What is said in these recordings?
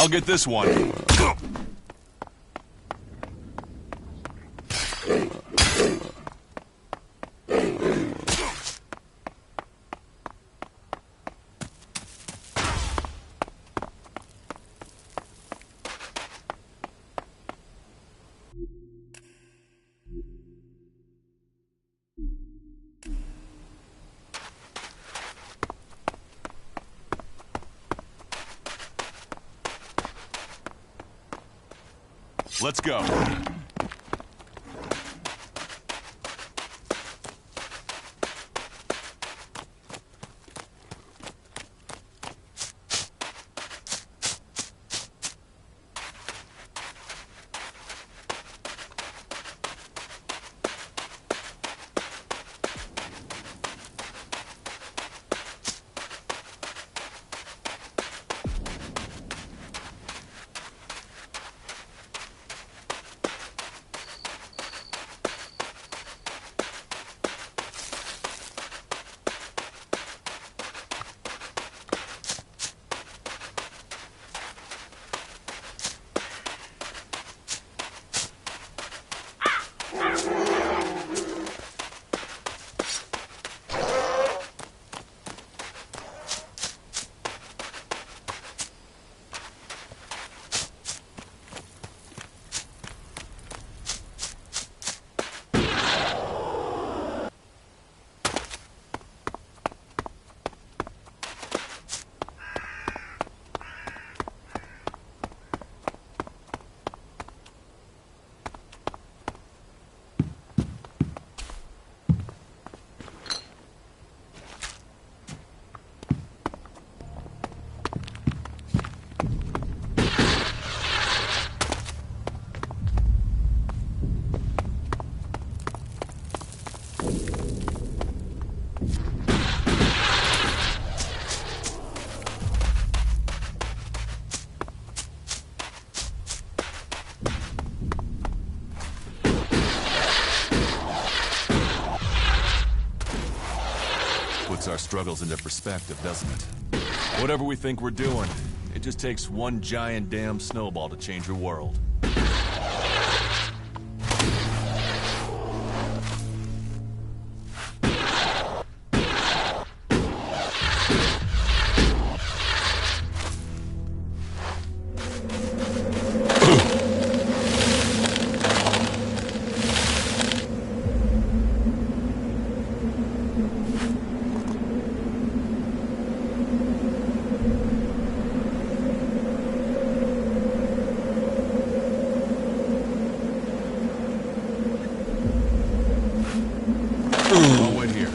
I'll get this one. Let's go. Puts our struggles into perspective, doesn't it? Whatever we think we're doing, it just takes one giant damn snowball to change your world. I'll wait here.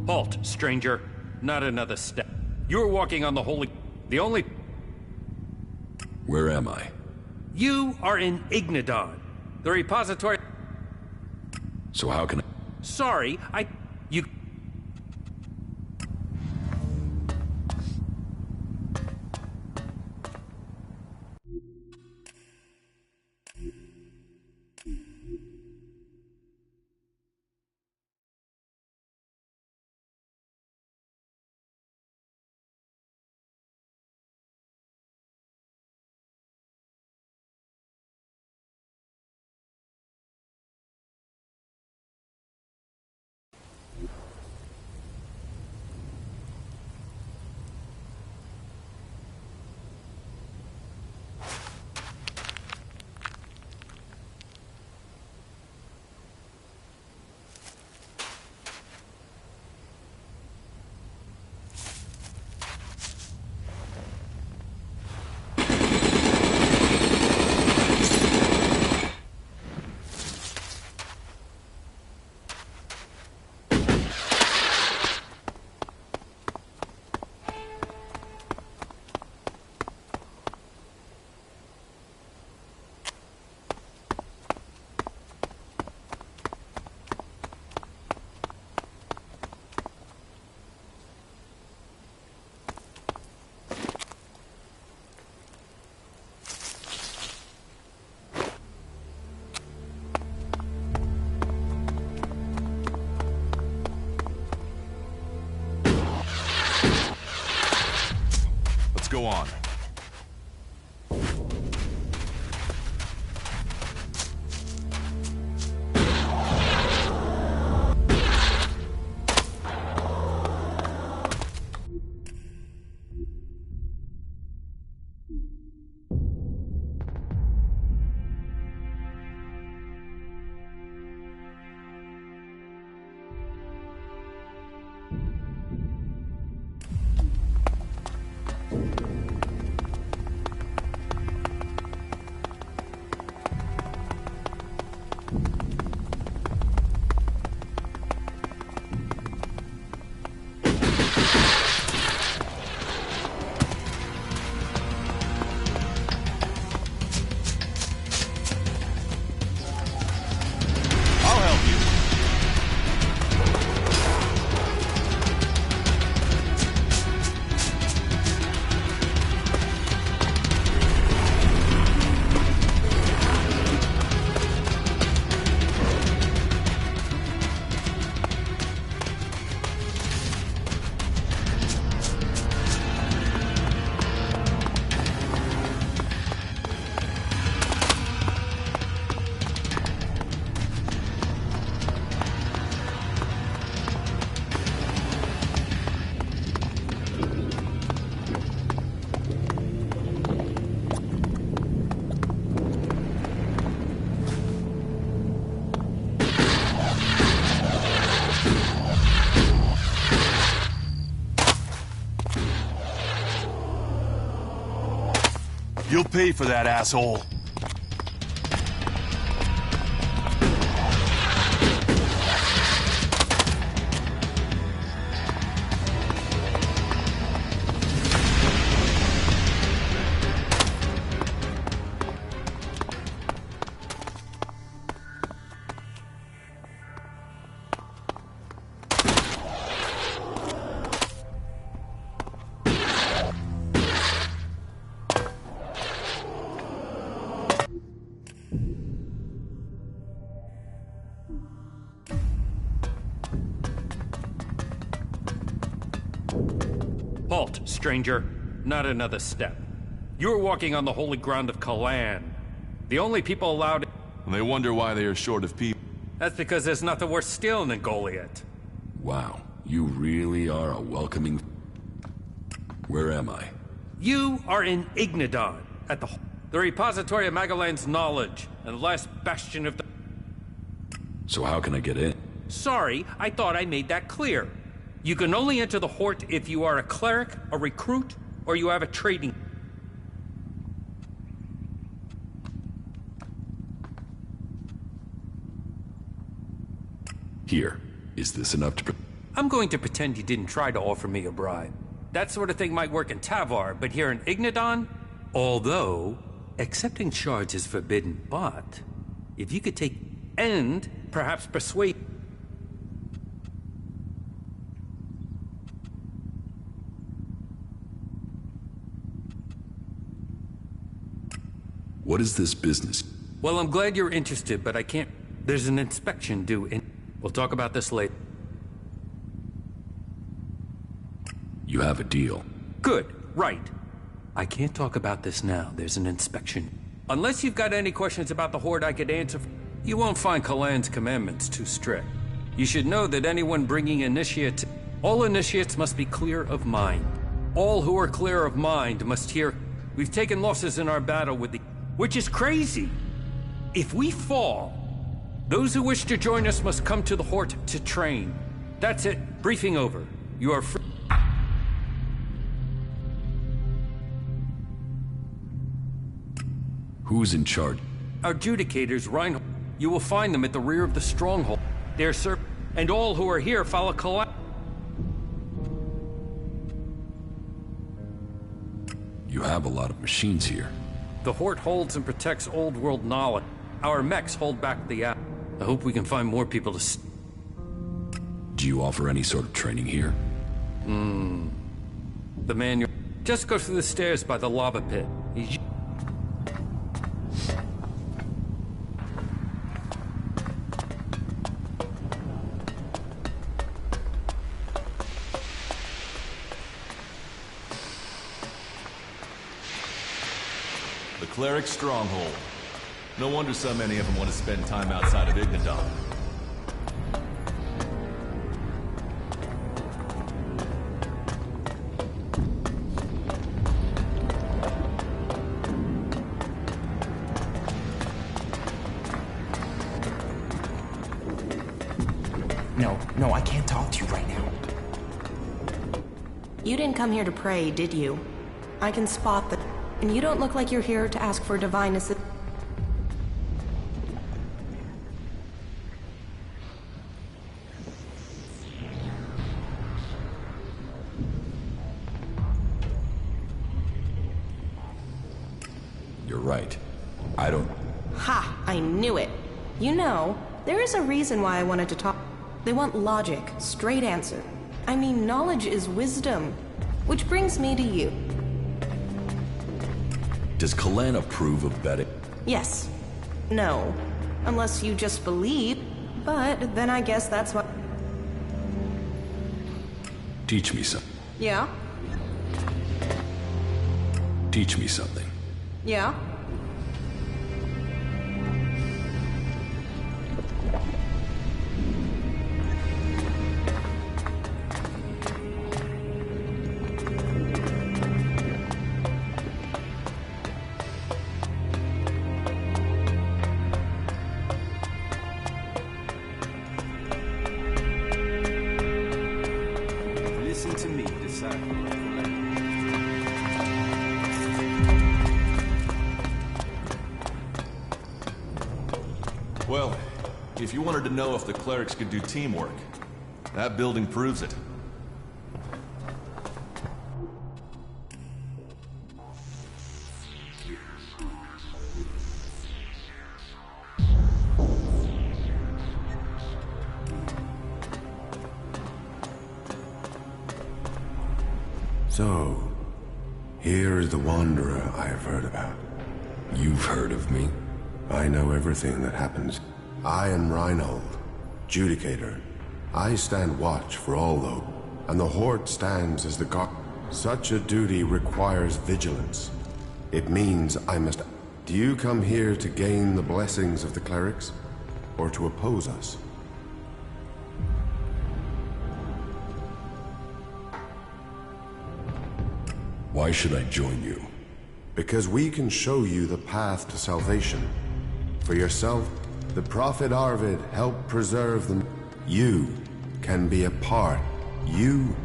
Halt, stranger. Not another step. You're walking on the holy... The only... Where am I? You are in Ignadon, the repository... So how can I... Sorry, You... Let's go on. You'll pay for that, asshole. Halt, stranger. Not another step. You're walking on the holy ground of Kalan. The only people allowed... And they wonder why they are short of people. That's because there's nothing worse stealing than Goliath. Wow, you really are a welcoming... Where am I? You are in Ignadon, at the repository of Magalan's knowledge, and the last bastion of the... So how can I get in? Sorry, I thought I made that clear. You can only enter the Hort if you are a cleric, a recruit, or you have a trading... Here, is this enough to... I'm going to pretend you didn't try to offer me a bribe. That sort of thing might work in Tavar, but here in Ignadon, although accepting shards is forbidden, but if you could take and perhaps persuade... What is this business? Well, I'm glad you're interested, but I can't... There's an inspection due in... We'll talk about this later. You have a deal. Good, right. I can't talk about this now. There's an inspection. Unless you've got any questions about the Horde I could answer, you won't find Kalan's commandments too strict. You should know that anyone bringing initiates... All initiates must be clear of mind. All who are clear of mind must hear... We've taken losses in our battle with the... Which is crazy. If we fall, those who wish to join us must come to the Horde to train. That's it. Briefing over. You are free. Who's in charge? Our adjudicators, Reinhold. You will find them at the rear of the stronghold. They are served, and all who are here follow Kalan. You have a lot of machines here. The Horde holds and protects old world knowledge. Our mechs hold back the app. I hope we can find more people to... Do you offer any sort of training here? The manual... Just go through the stairs by the lava pit. The Cleric's stronghold. No wonder so many of them want to spend time outside of Ignadon. No, I can't talk to you right now. You didn't come here to pray, did you? I can spot that. And you don't look like you're here to ask for divine assistance. You're right. I don't... Ha! I knew it. You know, there is a reason why I wanted to talk. They want logic, straight answer. I mean, knowledge is wisdom. Which brings me to you. Does Kalan approve of betting? Yes. No. Unless you just believe. But then I guess that's what... Teach me something. Yeah? Teach me something. Yeah? Listen to me, disciple. Well, if you wanted to know if the clerics could do teamwork, that building proves it. So, here is the Wanderer I have heard about. You've heard of me? I know everything that happens. I am Reinhold, Judicator. I stand watch for all those, and the Horde stands as the guard. Such a duty requires vigilance. It means I must... Do you come here to gain the blessings of the clerics, or to oppose us? Why should I join you? Because we can show you the path to salvation. For yourself, the Prophet Arvid helped preserve them. You can be a part. You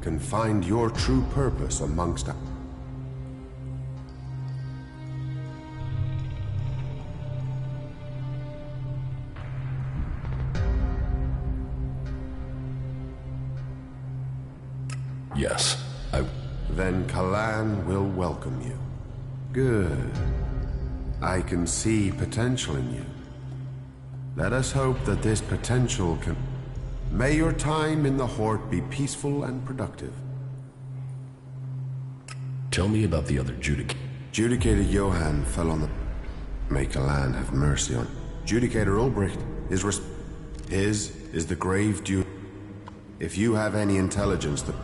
can find your true purpose amongst us. Yes, Then Kalan will welcome you. Good. I can see potential in you. Let us hope that this potential can... May your time in the Horde be peaceful and productive. Tell me about the other Judicator. Judicator Johann fell on the... May Kalan have mercy on... Judicator Ulbricht, his is the grave due... If you have any intelligence that...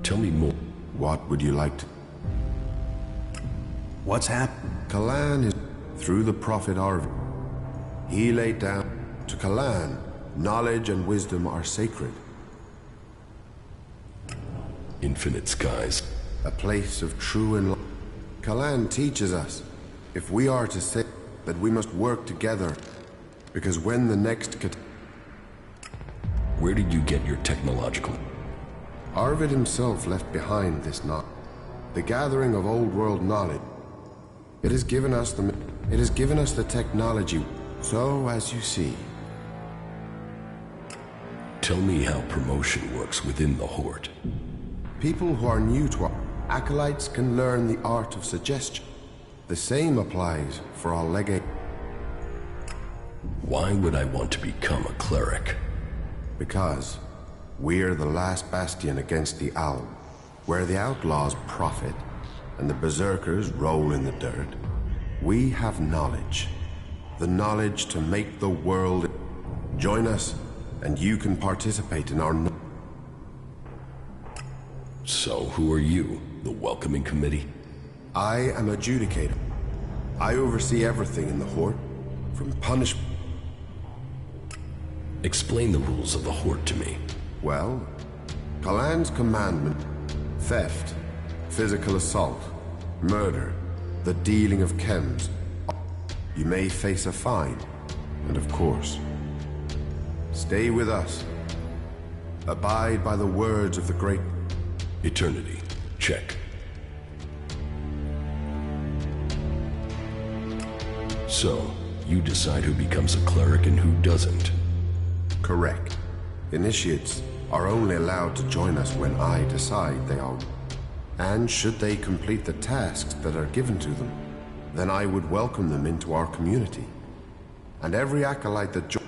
Tell me more. What would you like to... What's happened? Kalan is... Through the prophet Arvid. He laid down... To Kalan, knowledge and wisdom are sacred. Infinite skies. A place of true enlightenment. Kalan teaches us, if we are to say that we must work together, because when the next Where did you get your technological... Arvid himself left behind this knowledge. The gathering of old world knowledge. It has given us the technology. So, as you see... Tell me how promotion works within the Horde. People who are new to our acolytes can learn the art of suggestion. The same applies for our legate. Why would I want to become a cleric? Because we're the last bastion against the owl, where the outlaws profit and the berserkers roll in the dirt. We have knowledge. The knowledge to make the world... Join us, and you can participate in our... So, who are you? The welcoming committee? I am a Judicator. I oversee everything in the Horde, from punishment... Explain the rules of the Horde to me. Well, Kalan's commandment, theft, physical assault, murder, the dealing of chems. You may face a fine, and of course, stay with us. Abide by the words of the great... Eternity. Check. So, you decide who becomes a cleric and who doesn't. Correct. Initiates are only allowed to join us when I decide they are. And should they complete the tasks that are given to them, then I would welcome them into our community. And every acolyte that joins...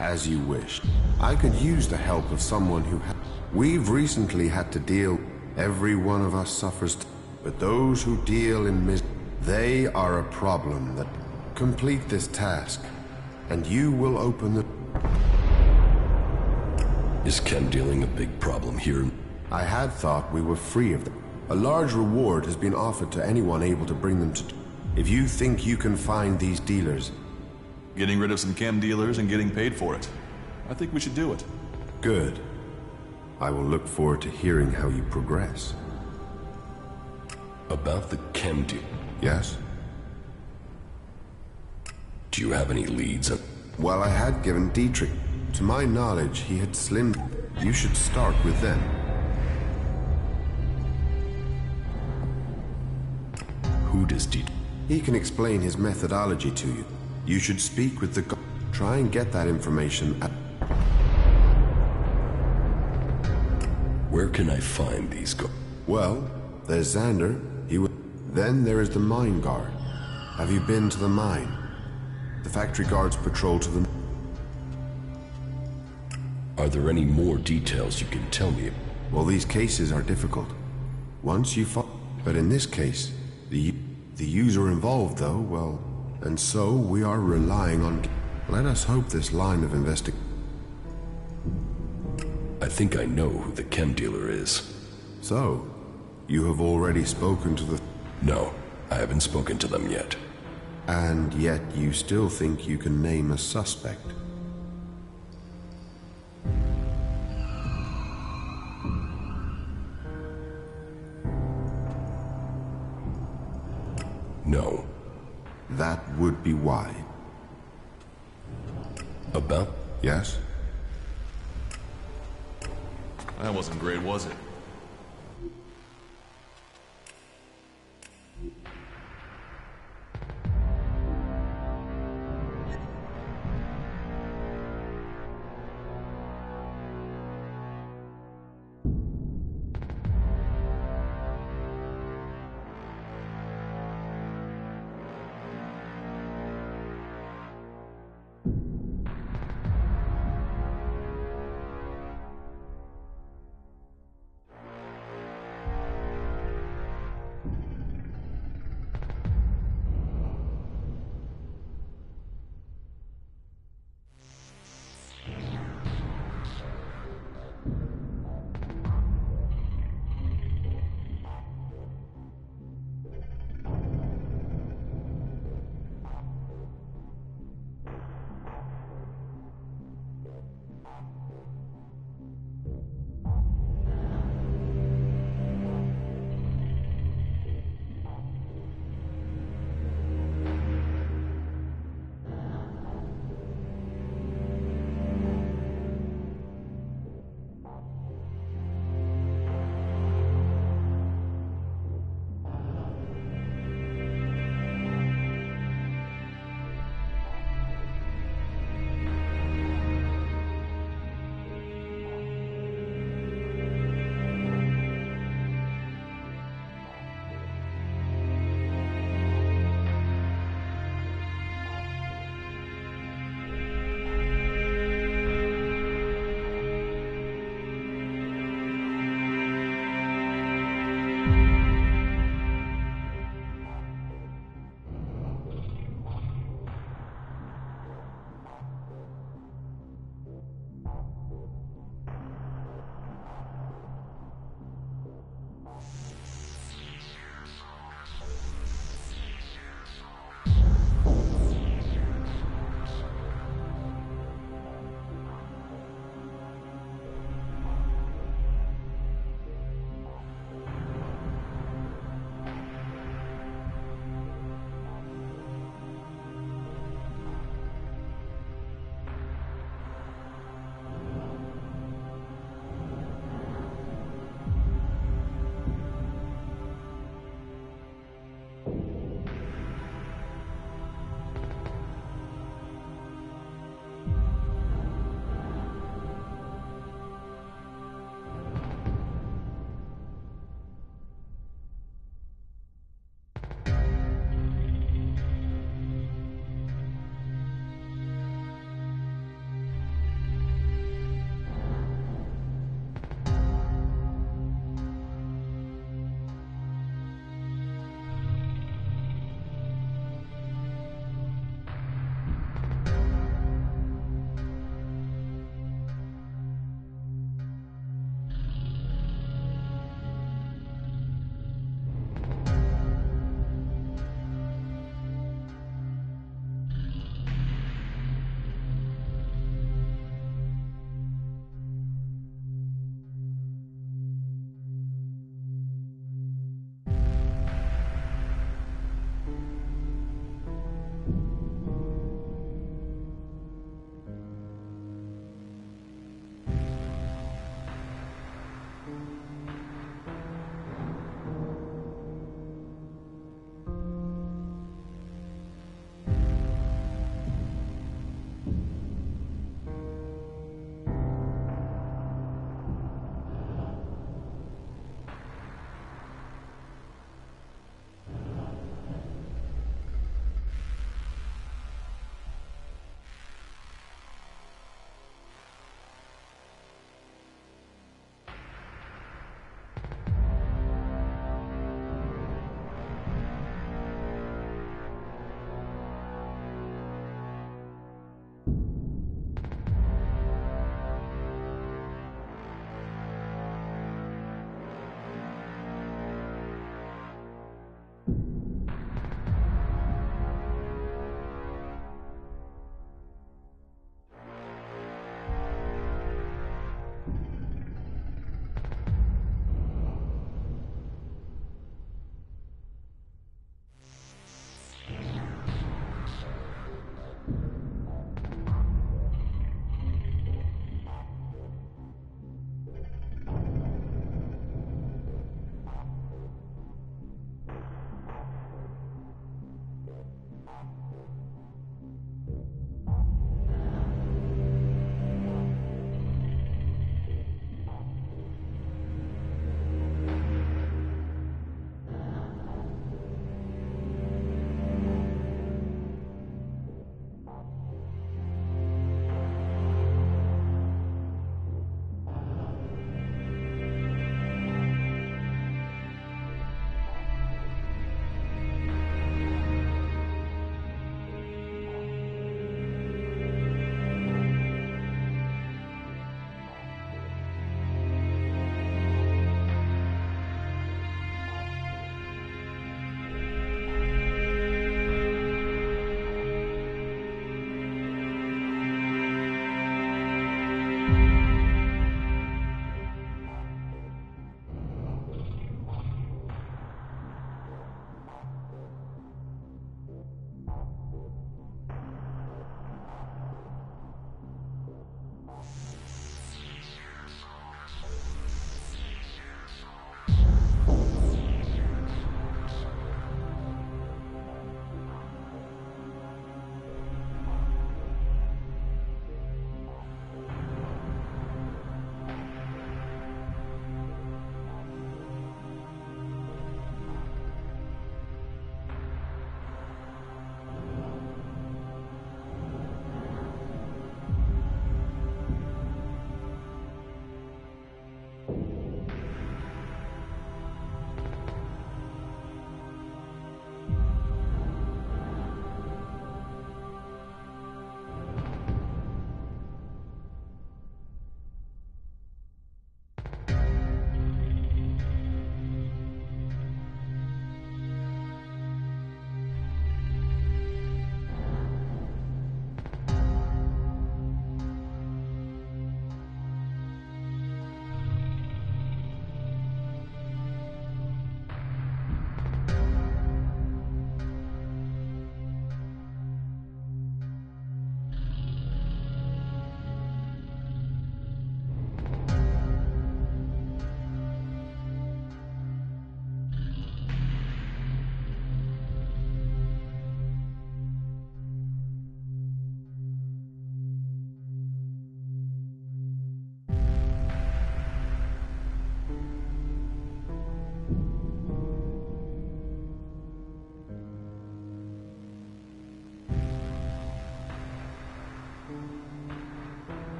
As you wish. I could use the help of someone who We've recently had to deal... Every one of us suffers... But those who deal in they are a problem that... Complete this task, and you will open the... Is chem dealing a big problem here? I had thought we were free of them. A large reward has been offered to anyone able to bring them to... If you think you can find these dealers... Getting rid of some chem dealers and getting paid for it. I think we should do it. Good. I will look forward to hearing how you progress. About the chem deal. Yes? Do you have any leads? Well, I had given Dietrich. To my knowledge, he had slimmed... You should start with them. Who does Dietrich... He can explain his methodology to you. You should speak with the... Try and get that information at... Where can I find these Well, there's Xander. Then there is the mine guard. Have you been to the mine? The factory guards patrol to the... Are there any more details you can tell me? Well, these cases are difficult. Once you find... But in this case, the user involved, though, well... And so we are relying on... Let us hope this line of investigation... I think I know who the chem dealer is. So, you have already spoken to the... No, I haven't spoken to them yet. And yet you still think you can name a suspect? No. That would be why. About? Yes? That wasn't great, was it?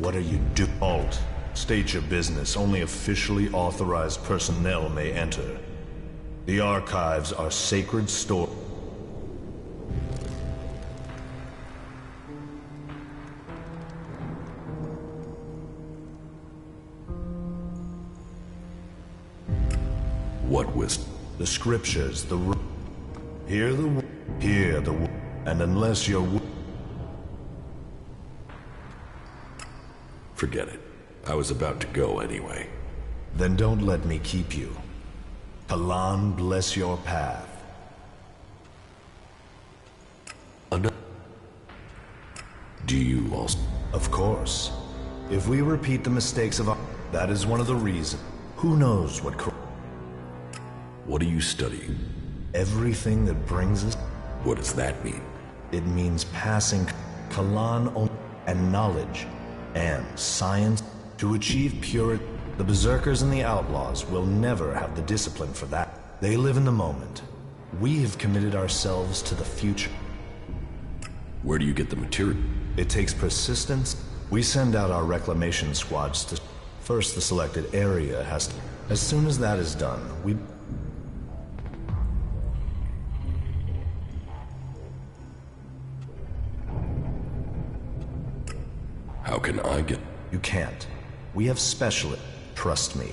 What are you do? Halt. State your business. Only officially authorized personnel may enter. The archives are sacred store. What was... The scriptures, hear the and unless you're... Forget it. I was about to go anyway. Then don't let me keep you. Kalan bless your path. Do you also... Of course. If we repeat the mistakes of our... That is one of the reasons. Who knows what... What are you studying? Everything that brings us... What does that mean? It means passing Kalan and knowledge and science to achieve purity. The berserkers and the outlaws will never have the discipline for that. They live in the moment. We have committed ourselves to the future. Where do you get the material? It takes persistence. We send out our reclamation squads to... First, the selected area has to... As soon as that is done, we... How can I get... You can't. We have specialists. Trust me.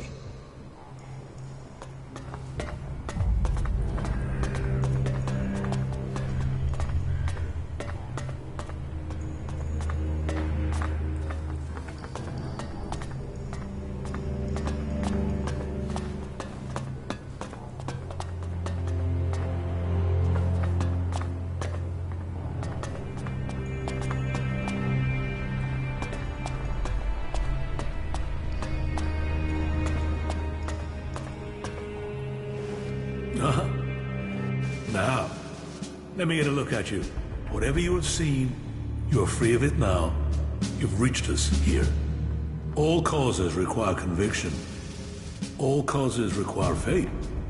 Now, let me get a look at you. Whatever you have seen, you are free of it now. You've reached us here. All causes require conviction. All causes require faith.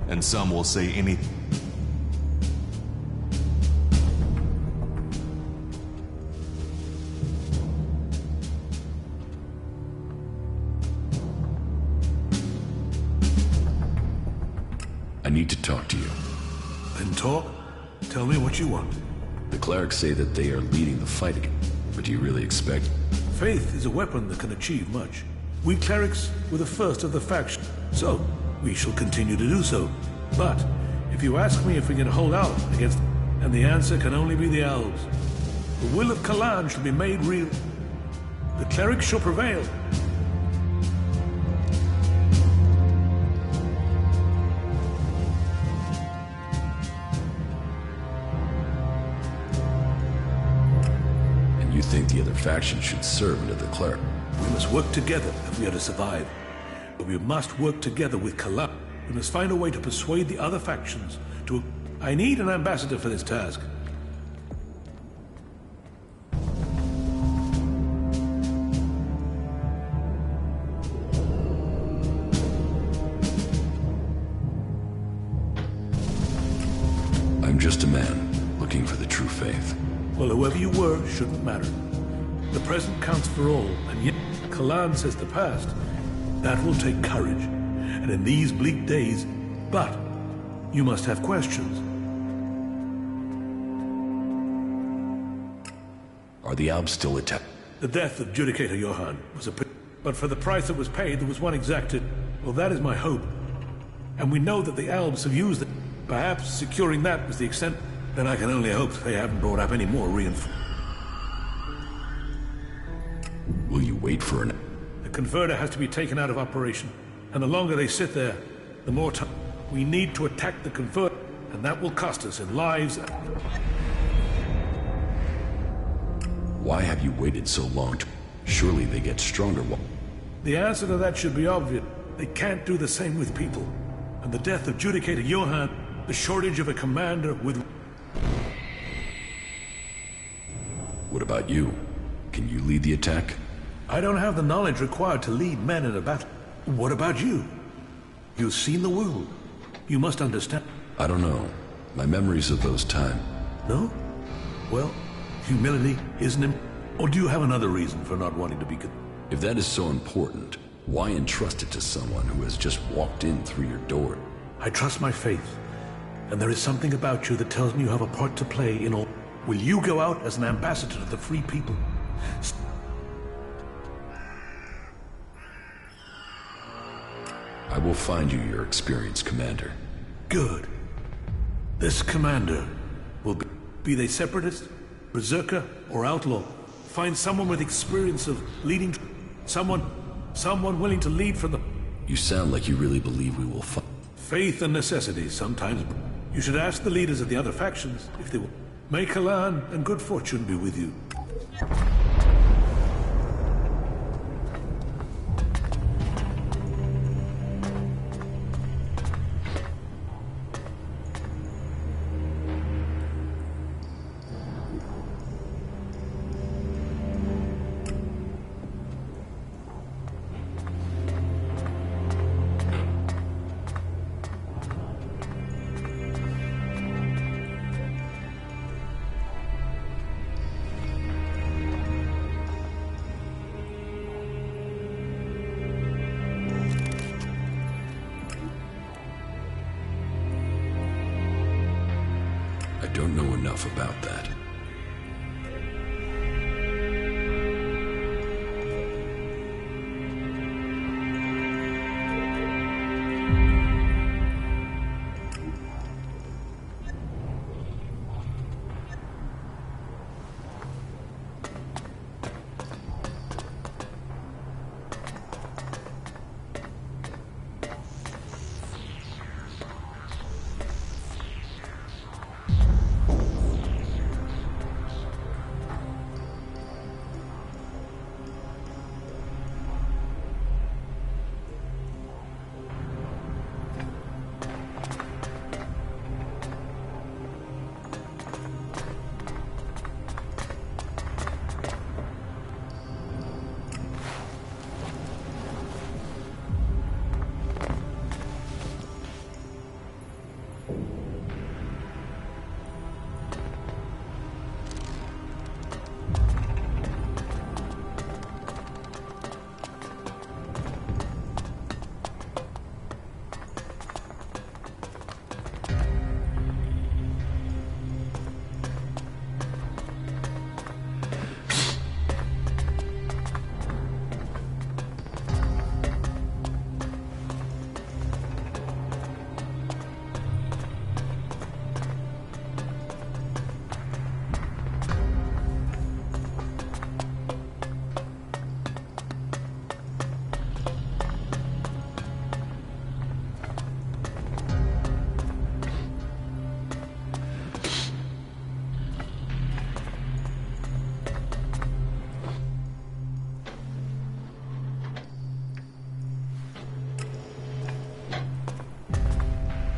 And some will say anything. I need to talk to you. Then talk. Tell me what you want. The clerics say that they are leading the fight again. But do you really expect... Faith is a weapon that can achieve much. We clerics were the first of the faction, so we shall continue to do so. But if you ask me if we can hold out against... And the answer can only be the elves. The will of Kalan shall be made real. The clerics shall prevail. You think the other faction should serve under the cleric? We must work together if we are to survive. But we must work together with Kalan. We must find a way to persuade the other factions to... I need an ambassador for this task. I'm just a man, looking for the true faith. Well, whoever you were shouldn't matter. The present counts for all, and yet Kalan says the past. That will take courage, and in these bleak days, but you must have questions. Are the Alps still attacked? The death of Judicator Johann was a pity, but for the price that was paid, there was one exacted. Well, that is my hope. And we know that the Alps have used it. Perhaps securing that was the extent. Then I can only hope they haven't brought up any more reinforcements. Will you wait for an... The converter has to be taken out of operation. And the longer they sit there, the more time. We need to attack the converter, and that will cost us in lives. Why have you waited so long to... Surely they get stronger. The answer to that should be obvious. They can't do the same with people. And the death of Judicator Johann, the shortage of a commander with... What about you? Can you lead the attack? I don't have the knowledge required to lead men in a battle. What about you? You've seen the world. You must understand. I don't know. My memories of those times. No? Well, humility isn't... Or do you have another reason for not wanting to be... If that is so important, why entrust it to someone who has just walked in through your door? I trust my faith, and there is something about you that tells me you have a part to play in all. Will you go out as an ambassador to the free people? I will find you your experienced commander. Good. This commander will be they separatist, berserker, or outlaw. Find someone with experience of leading, someone willing to lead from the... You sound like you really believe we will find... Faith and necessity sometimes. You should ask the leaders of the other factions if they will. May Kalan and good fortune be with you. I don't know enough about that.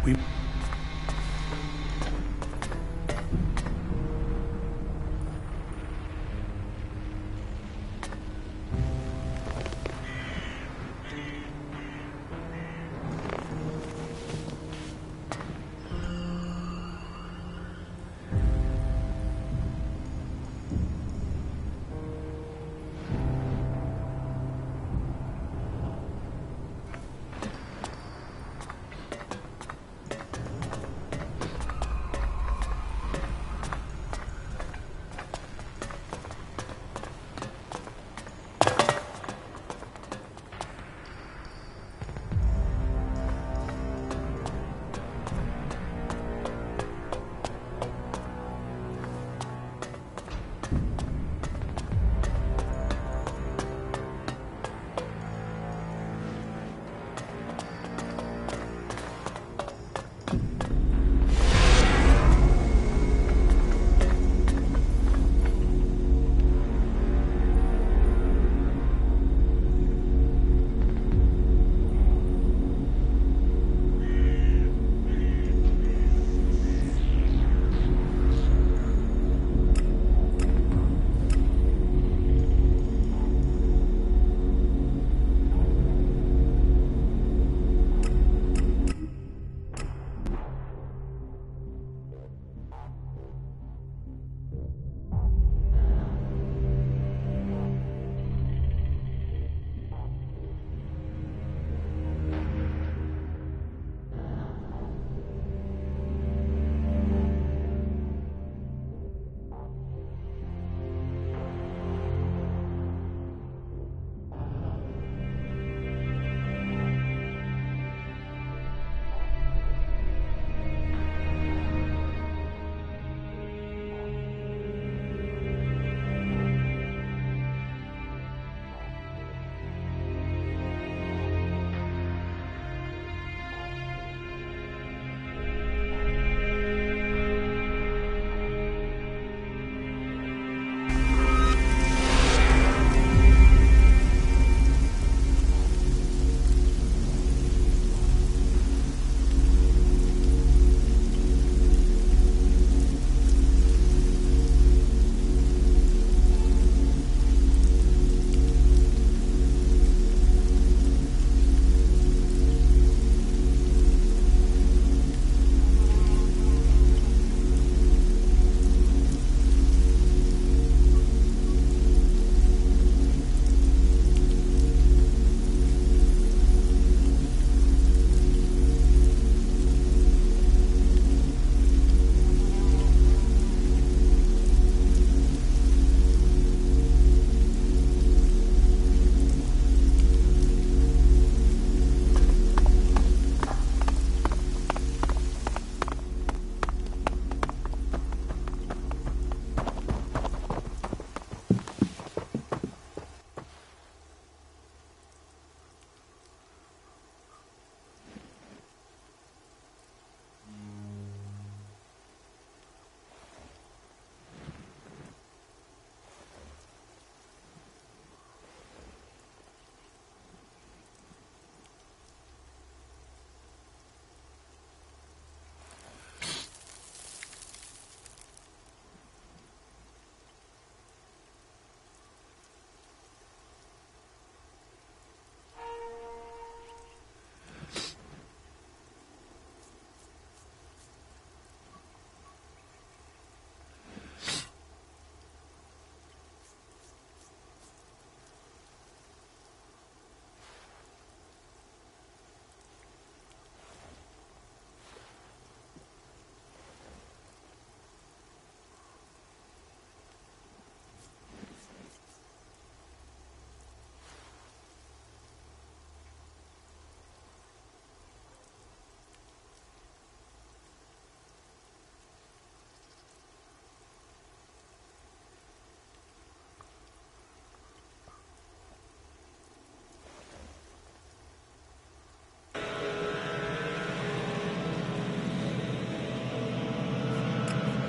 We...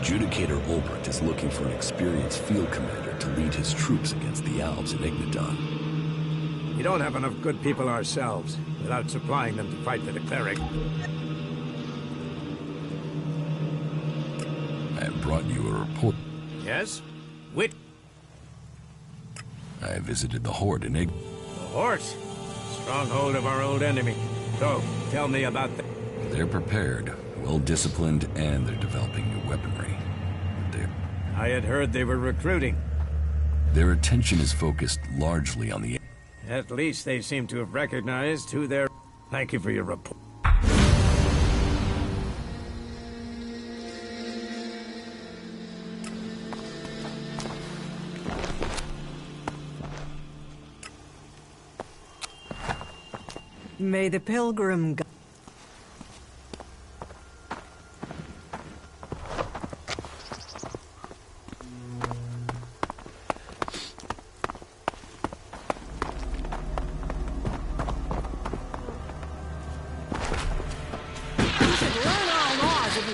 Judicator Ulbricht is looking for an experienced field commander to lead his troops against the Alps in Igniton. We don't have enough good people ourselves, without supplying them to fight for the cleric. I have brought you a report. Yes? Wit? I visited the Horde in Igniton. The horse? Stronghold of our old enemy. So, tell me about that. They're prepared, well-disciplined, and they're developing new weaponry. I had heard they were recruiting. Their attention is focused largely on the... At least they seem to have recognized who they're... Thank you for your report. May the pilgrim...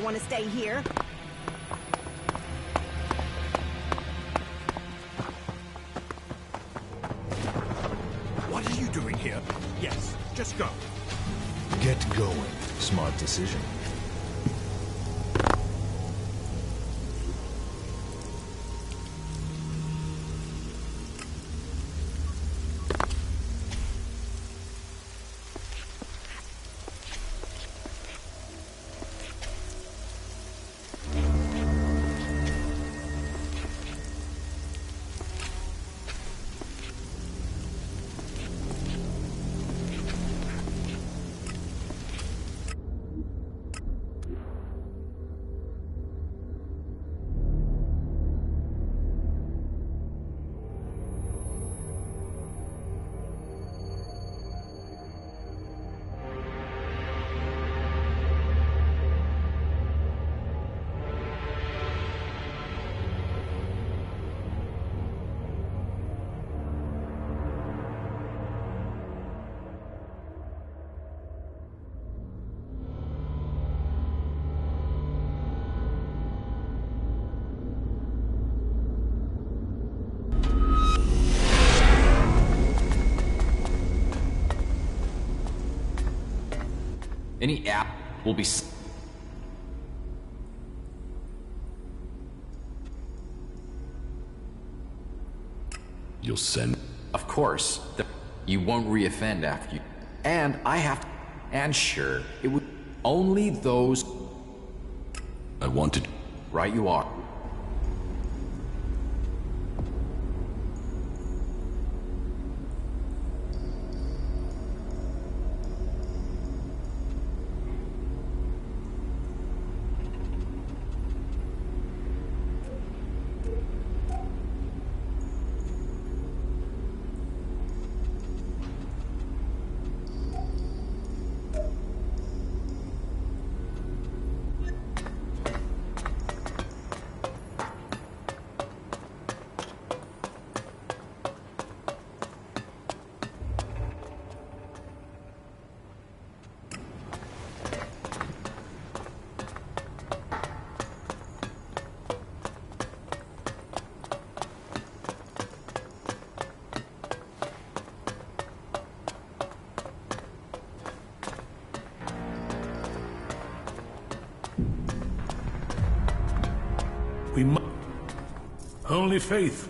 Want to stay here? What are you doing here? Yes, just go. Get going. Smart decision. Any app will be... You'll send... Of course. You won't reoffend after you... And I have to... And sure, it would... Only those... I wanted... Right you are. We must... Only faith.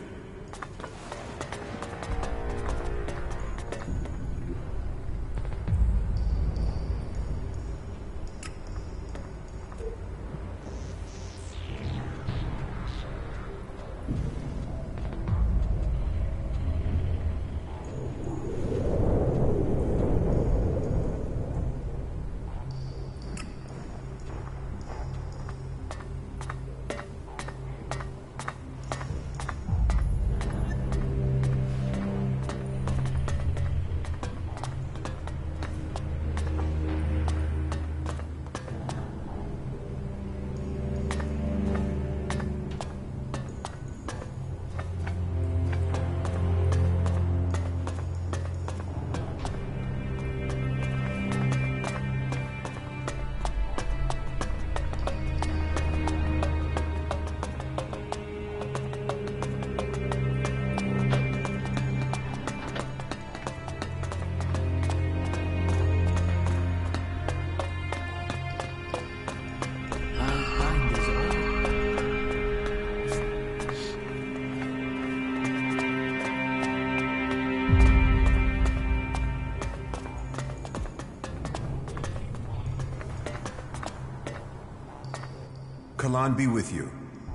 Kalan be with you.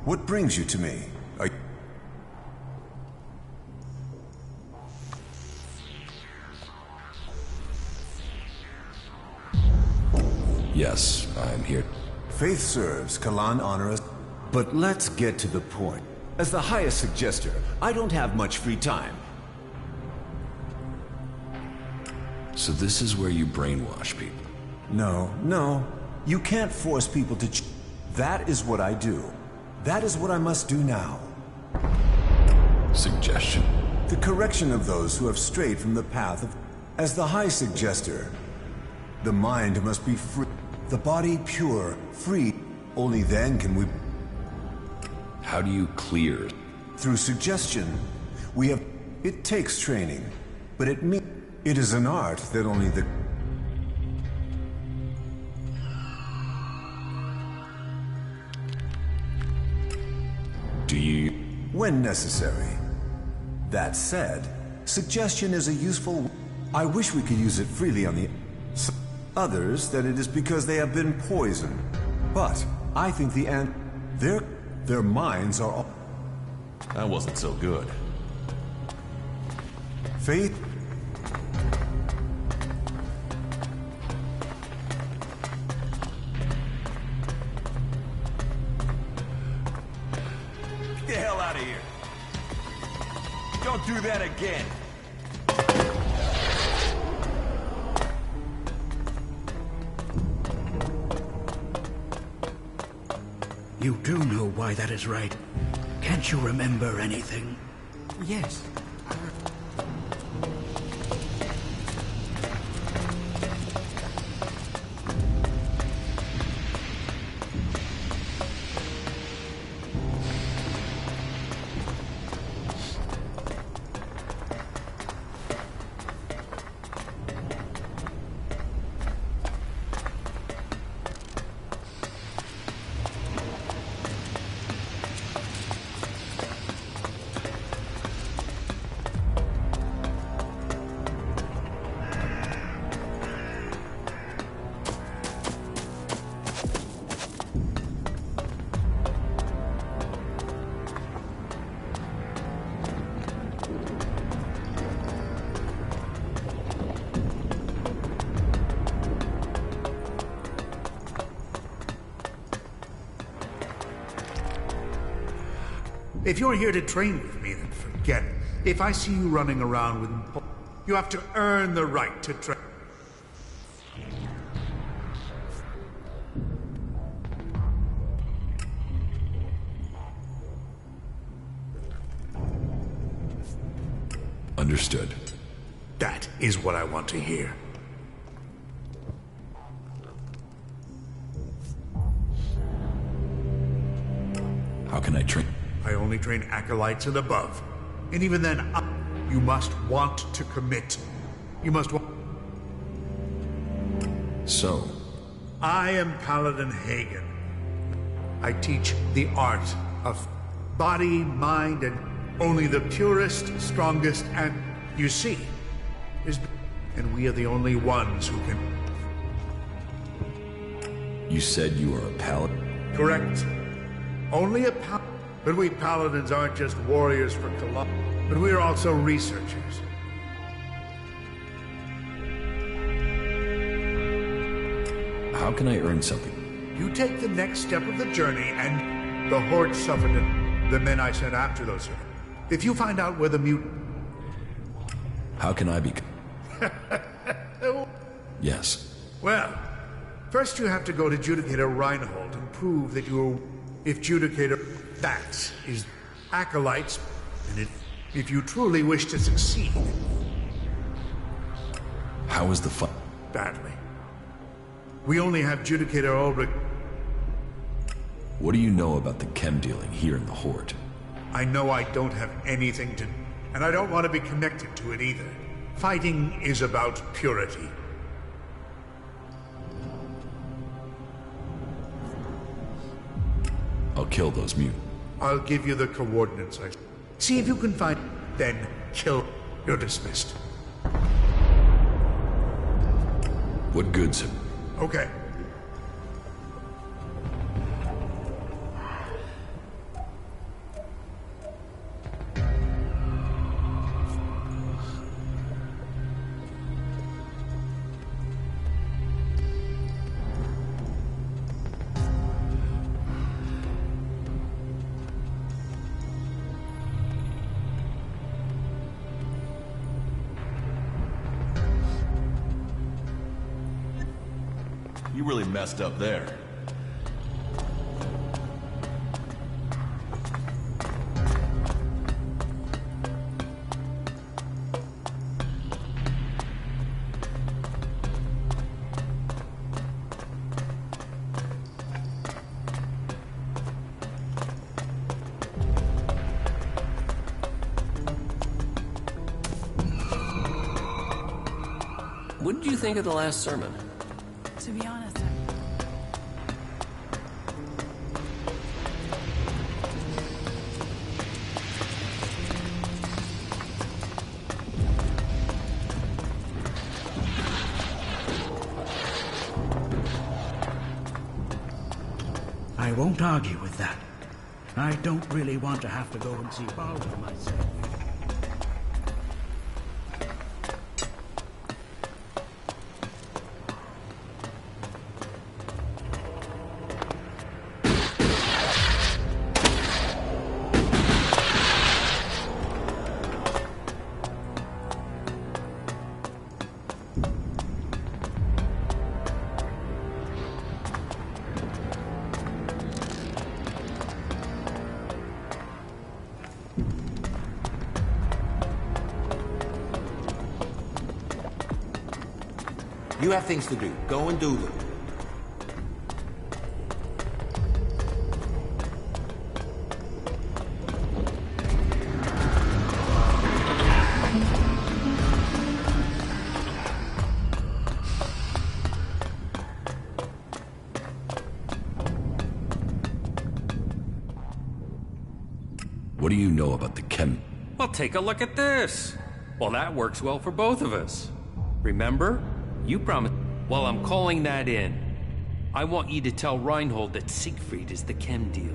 What brings you to me? Yes, I'm here. Faith serves, Kalan honors. But let's get to the point. As the highest suggester, I don't have much free time. So this is where you brainwash people? No. You can't force people to That is what I do. That is what I must do now. Suggestion? The correction of those who have strayed from the path of... As the high suggester, the mind must be free. The body pure, free. Only then can we... How do you clear? Through suggestion. We have... It takes training, but it is an art that only the... Do you... When necessary. That said, suggestion is a useful... I wish we could use it freely on the... Others that it is because they have been poisoned. But I think their minds are all... That wasn't so good. Faith... Get the hell out of here. Don't do that again. You do know why that is right. Can't you remember anything? Yes. If you're here to train with me, then forget it. If I see you running around with... You have to earn the right to train. Understood. That is what I want to hear. How can I train? I only train acolytes and above. And even then, you must want to commit. You must want... So? I am Paladin Hagen. I teach the art of body, mind, and only the purest, strongest, and... You see, and we are the only ones who can... You said you are a paladin? Correct. Only a paladin. But we paladins aren't just warriors for Kalan, but we're also researchers. How can I earn something? You take the next step of the journey, and the Horde suffered it. The men I sent after those. If you find out where the mutant... How can I be... Yes. Well, first you have to go to Judicator Reinhold and prove that you're... If Judicator... That is acolytes, and if you truly wish to succeed... How is the fight? Badly. We only have Judicator Ulrich... What do you know about the chem dealing here in the Horde? I know I don't have anything to... And I don't want to be connected to it either. Fighting is about purity. I'll kill those mutants. I'll give you the coordinates. See if you can find... Then kill. You're dismissed. What good's it? Okay. You really messed up there. What did you think of the last sermon? To be honest, I won't argue with that. I don't really want to have to go and see Baldur myself. You have things to do. Go and do them. What do you know about the chem... Well, take a look at this. Well, that works well for both of us. Remember? You promised... Well, I'm calling that in. I want you to tell Reinhold that Siegfried is the chem dealer.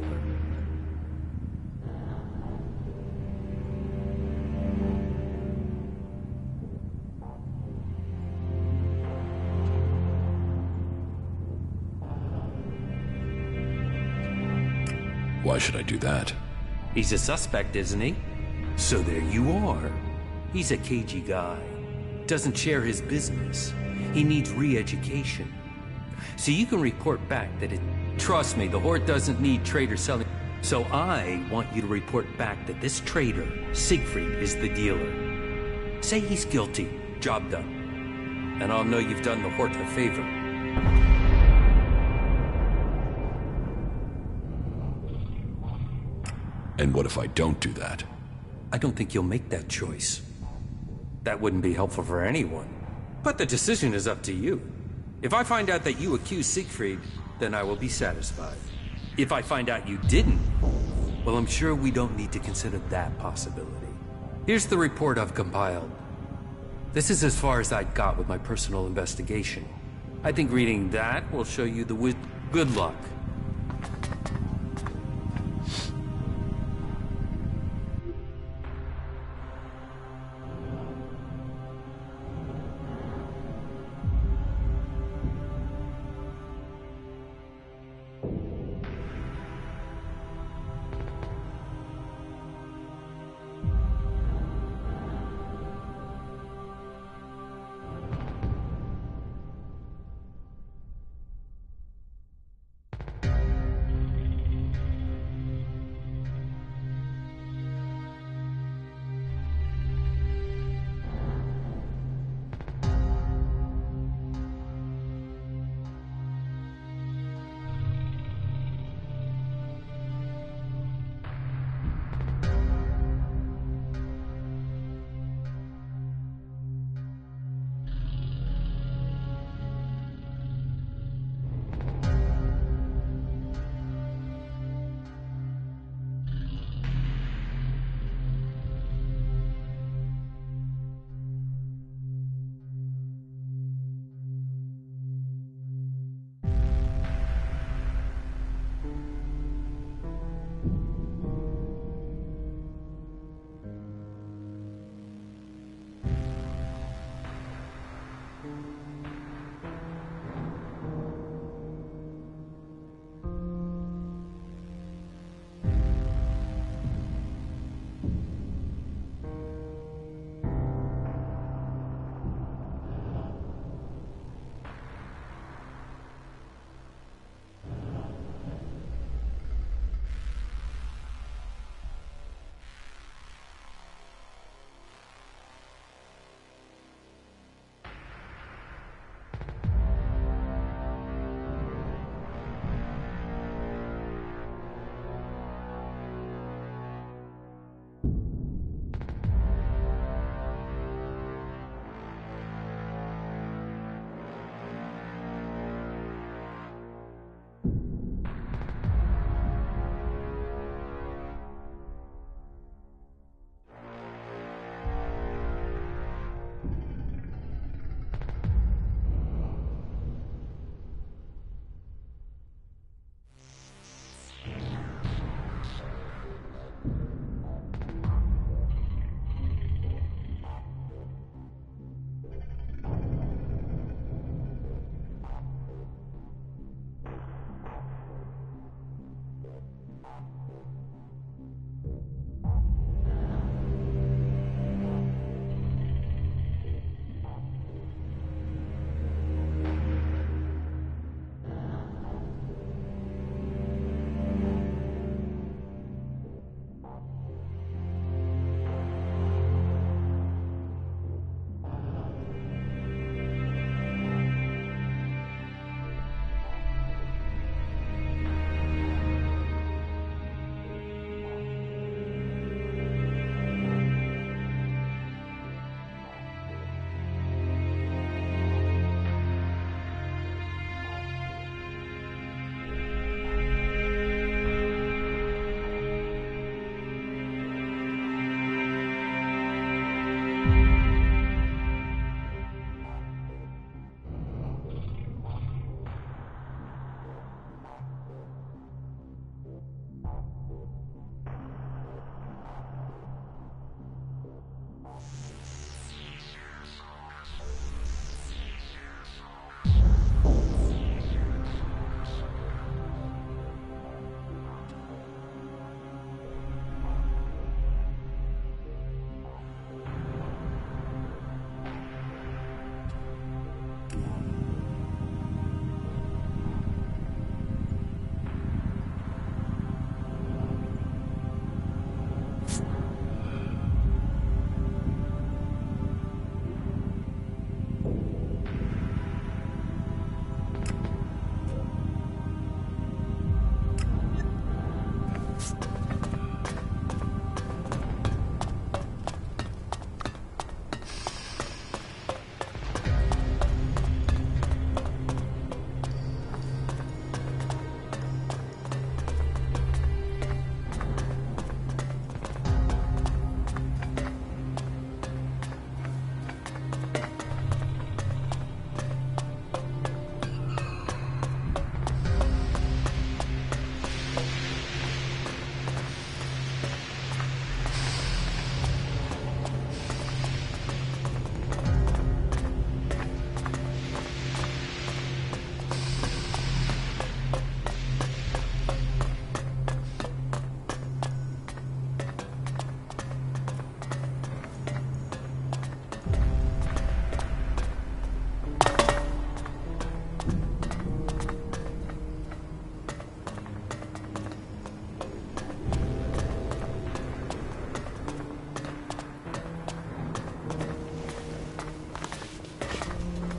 Why should I do that? He's a suspect, isn't he? So there you are. He's a cagey guy. Doesn't share his business. He needs re-education. So you can report back that it... Trust me, the Horde doesn't need traitors selling... So I want you to report back that this traitor, Siegfried, is the dealer. Say he's guilty. Job done. And I'll know you've done the Horde a favor. And what if I don't do that? I don't think you'll make that choice. That wouldn't be helpful for anyone. But the decision is up to you. If I find out that you accused Siegfried, then I will be satisfied. If I find out you didn't, well, I'm sure we don't need to consider that possibility. Here's the report I've compiled. This is as far as I got with my personal investigation. I think reading that will show you the good luck.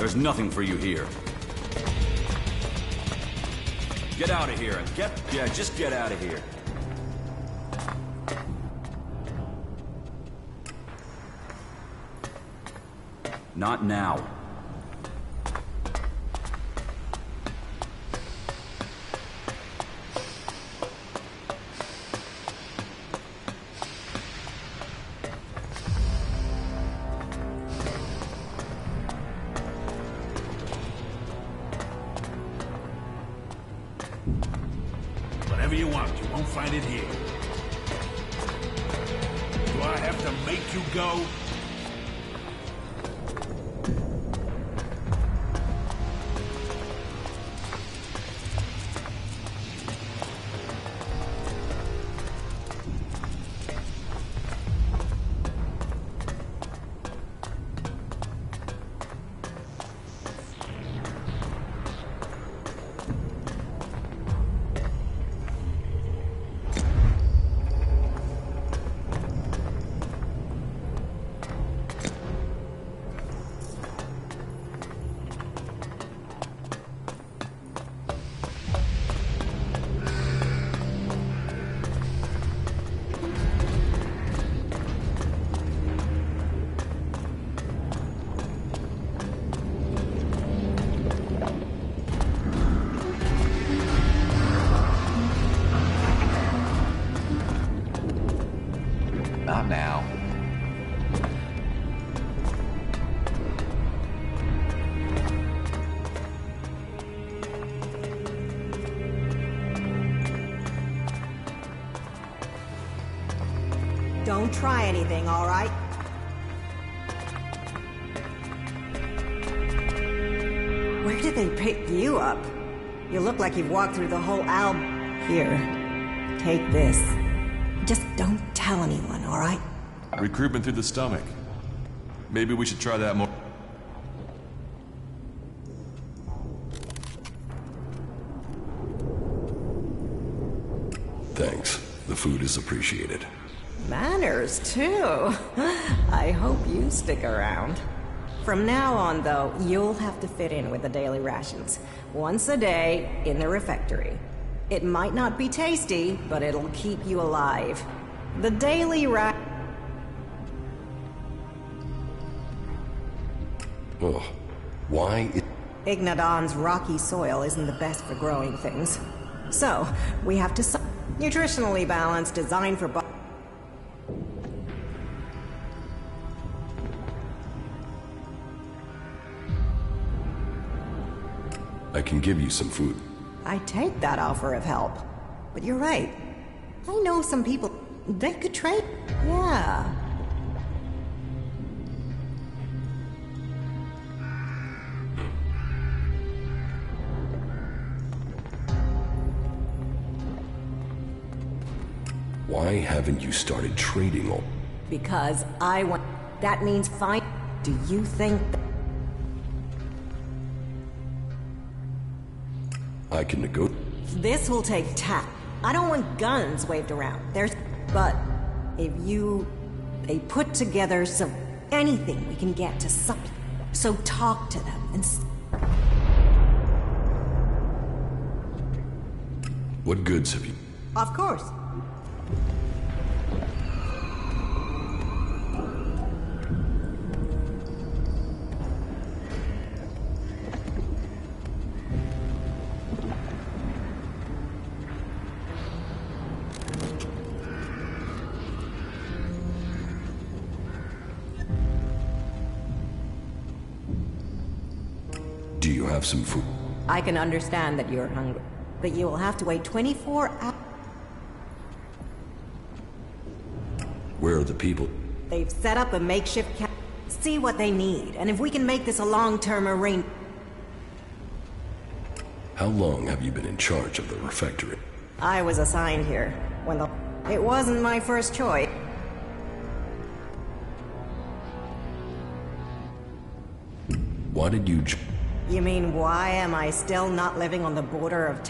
There's nothing for you here. Get out of here and just get out of here. Not now. Whatever you want, you won't find it here. Do I have to make you go? Not now. Don't try anything, all right? Where did they pick you up? You look like you've walked through the whole Here, take this. Just don't tell anyone, all right? Recruitment through the stomach. Maybe we should try that more. Thanks. The food is appreciated. Manners, too. I hope you stick around. From now on, though, you'll have to fit in with the daily rations. Once a day, in the refectory. It might not be tasty, but it'll keep you alive. The daily Oh, why? Ignadon's rocky soil isn't the best for growing things. So, we have to... Nutritionally balanced, designed for... I can give you some food. I take that offer of help. But you're right. I know some people... They could trade... Yeah. Why haven't you started trading all? Because I want... That means fine. Do you think... I can negotiate. This will take tact. I don't want guns waved around. But if they put together some anything we can get to something. So talk to them and. What goods have you? Of course. Do you have some food? I can understand that you're hungry, but you will have to wait 24 hours. Where are the people? They've set up a makeshift camp. See what they need, and if we can make this a long-term arrangement. How long have you been in charge of the refectory? I was assigned here when It wasn't my first choice. Why did you... You mean, why am I still not living on the border of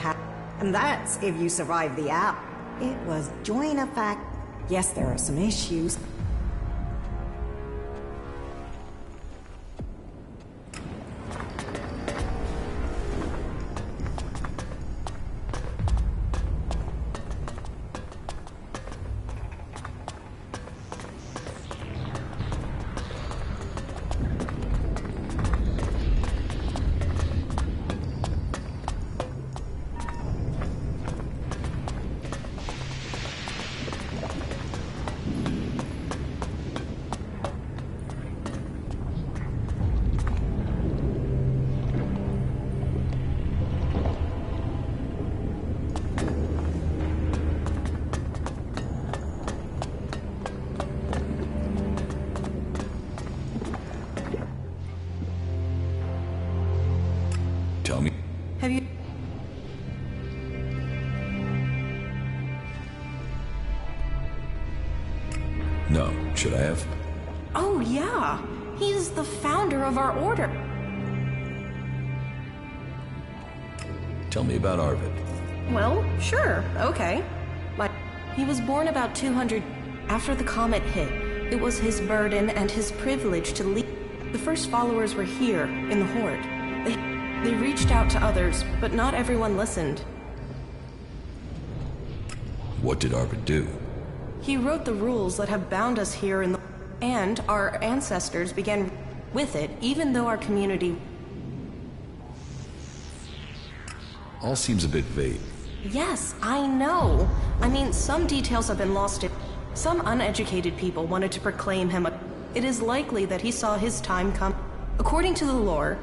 And that's if you survive the app. It was join a fact. Yes, there are some issues. tell me? Have you... No. Should I have? Oh, yeah. He's the founder of our order. Tell me about Arvid. Well, sure, okay. He was born about 200 after the comet hit. It was his burden and his privilege to lead. The first followers were here, in the Horde. They reached out to others, but not everyone listened. What did Arvid do? He wrote the rules that have bound us here in the... And our ancestors began with it, even though our community... All seems a bit vague. Yes, I know. I mean, some details have been lost. Some uneducated people wanted to proclaim him a... It is likely that he saw his time come. According to the lore,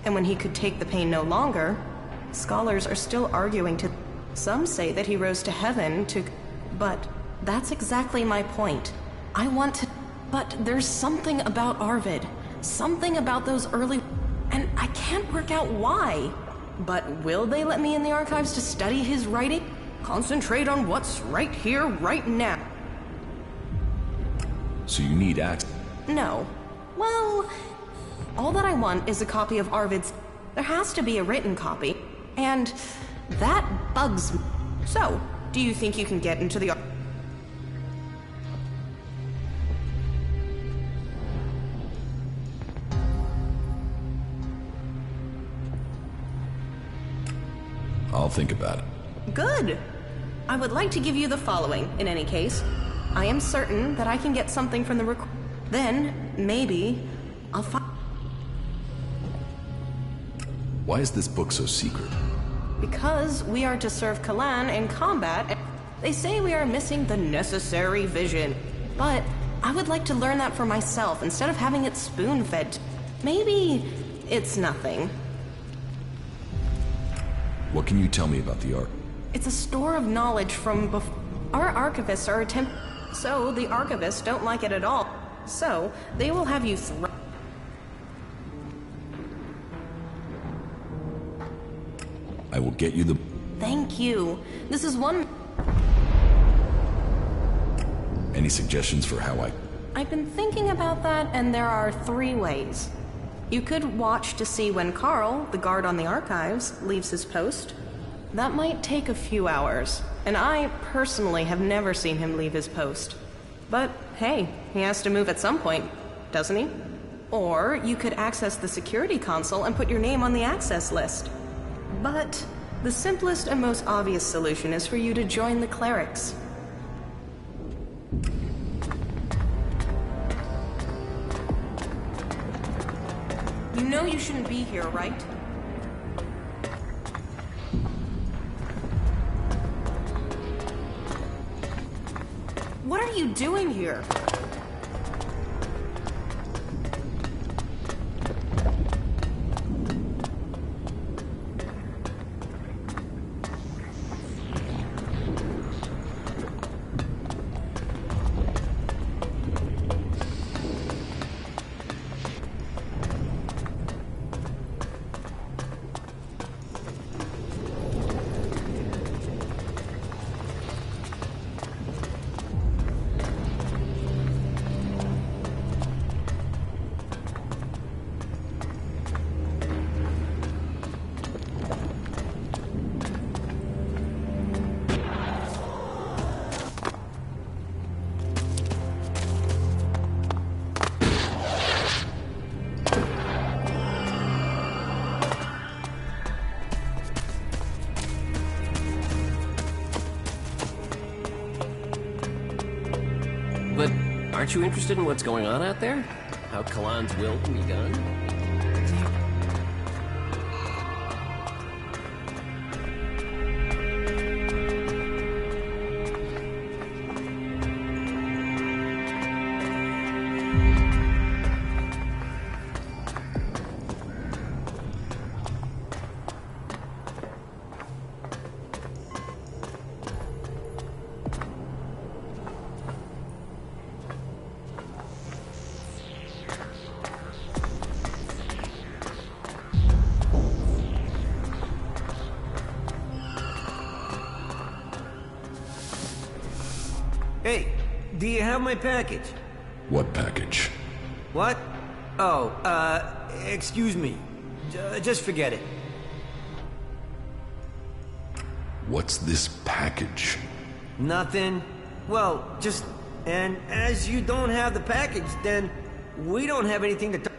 and when he could take the pain no longer, scholars are still arguing to... Some say that he rose to heaven to... But that's exactly my point. I want to... But there's something about Arvid. Something about those early... And I can't work out why. But will they let me in the archives to study his writing? Concentrate on what's right here, right now. So you need access? No. Well, all that I want is a copy of Arvid's... There has to be a written copy. And that bugs me. So, do you think you can get into the... I'll think about it. Good. I would like to give you the following, in any case. I am certain that I can get something from the Then, maybe, I'll find... Why is this book so secret? Because we are to serve Kalan in combat, they say we are missing the necessary vision. But I would like to learn that for myself instead of having it spoon-fed. Maybe it's nothing. What can you tell me about the art? It's a store of knowledge from before. Our archivists are so the archivists don't like it at all. So they will have you I will get you the... Thank you. This is one... Any suggestions for how I... I've been thinking about that, and there are 3 ways. You could watch to see when Carl, the guard on the archives, leaves his post. That might take a few hours, and I personally have never seen him leave his post. But hey, he has to move at some point, doesn't he? Or you could access the security console and put your name on the access list. But the simplest and most obvious solution is for you to join the clerics. You know you shouldn't be here, right? What are you doing here? But aren't you interested in what's going on out there? How Kalan's will can be done? Hey, do you have my package? What package? What? Oh, excuse me. Just forget it. What's this package? Nothing. Well, just... And as you don't have the package, then we don't have anything to...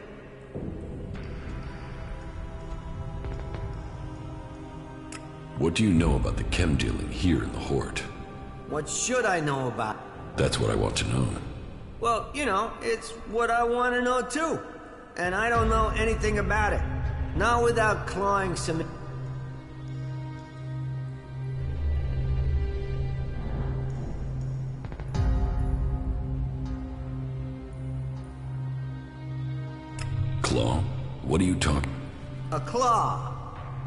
What do you know about the chem dealing here in the Horde? What should I know about? That's what I want to know. Well, you know, it's what I want to know too. And I don't know anything about it. Not without clawing some... Claw? What are you talking? A claw.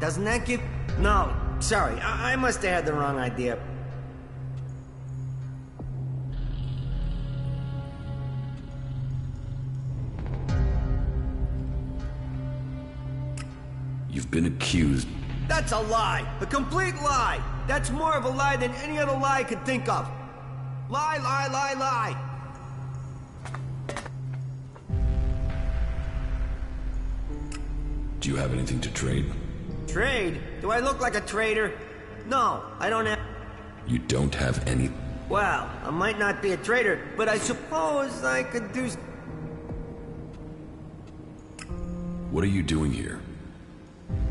Doesn't that give... No, sorry. I must have had the wrong idea. You've been accused. That's a lie! A complete lie! That's more of a lie than any other lie I could think of. Lie, lie, lie, lie! Do you have anything to trade? Trade? Do I look like a trader? No, I don't have... You don't have any... Well, I might not be a trader, but I suppose I could do... What are you doing here?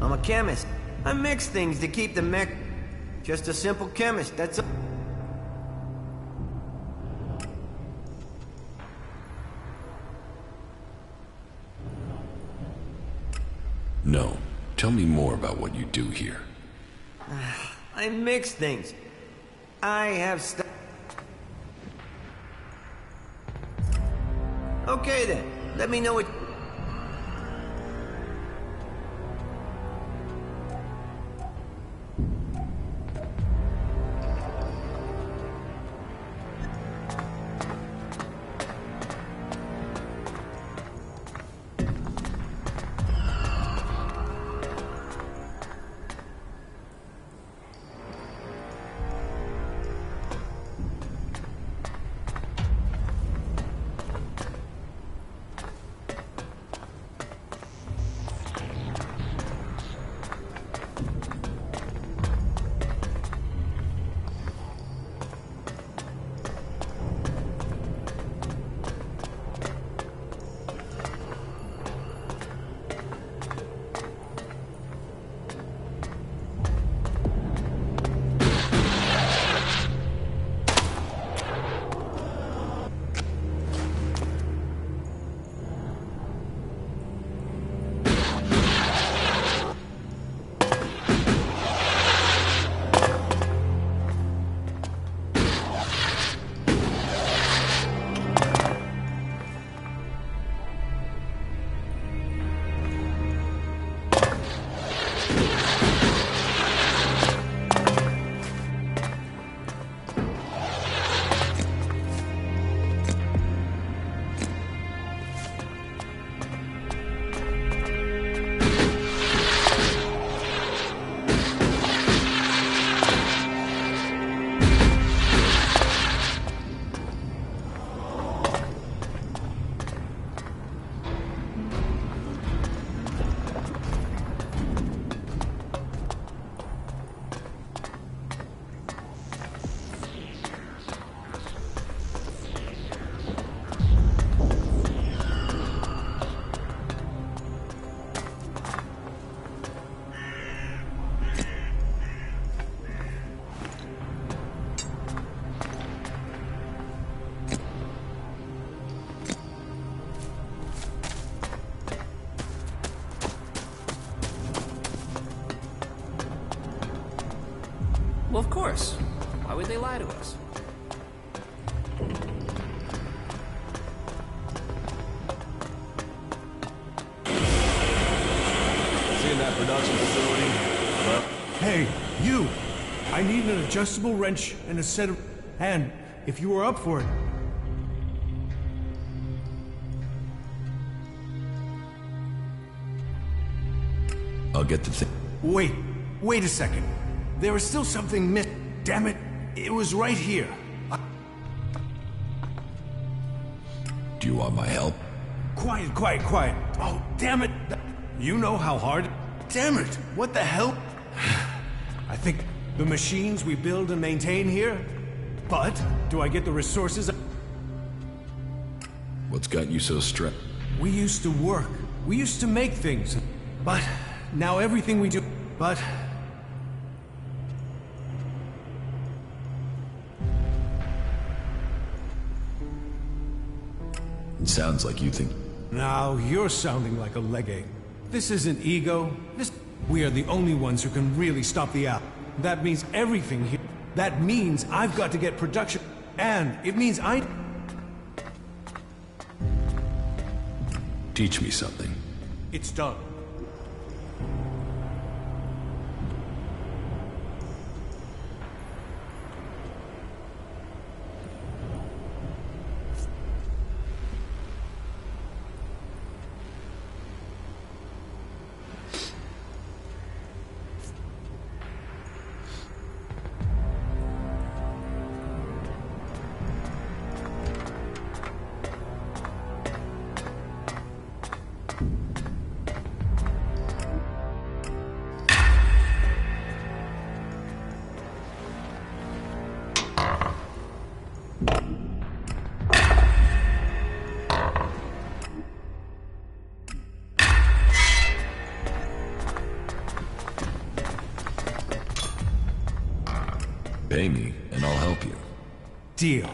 I'm a chemist. I mix things to keep the mech... Just a simple chemist, that's all. No. Tell me more about what you do here. I mix things. I have Okay then, let me know what... Well, of course. Why would they lie to us? Seeing that production facility? Well, Hey, you! I need an adjustable wrench and a set of... And, if you are up for it... I'll get the thing. Wait a second. There is still something missing. Damn it, it was right here. want my help? Quiet, quiet, quiet. Oh, damn it. You know how hard... Damn it. What the hell? I think the machines we build and maintain here. But, do I get the resources? What's got you so stressed? We used to work. We used to make things. But, now everything we do... But... It sounds like you think... Now, you're sounding like a leg ache. This isn't ego. We are the only ones who can really stop the owl. That means everything here. That means I've got to get production. And it means Teach me something. It's done. Pay me, and I'll help you. Deal.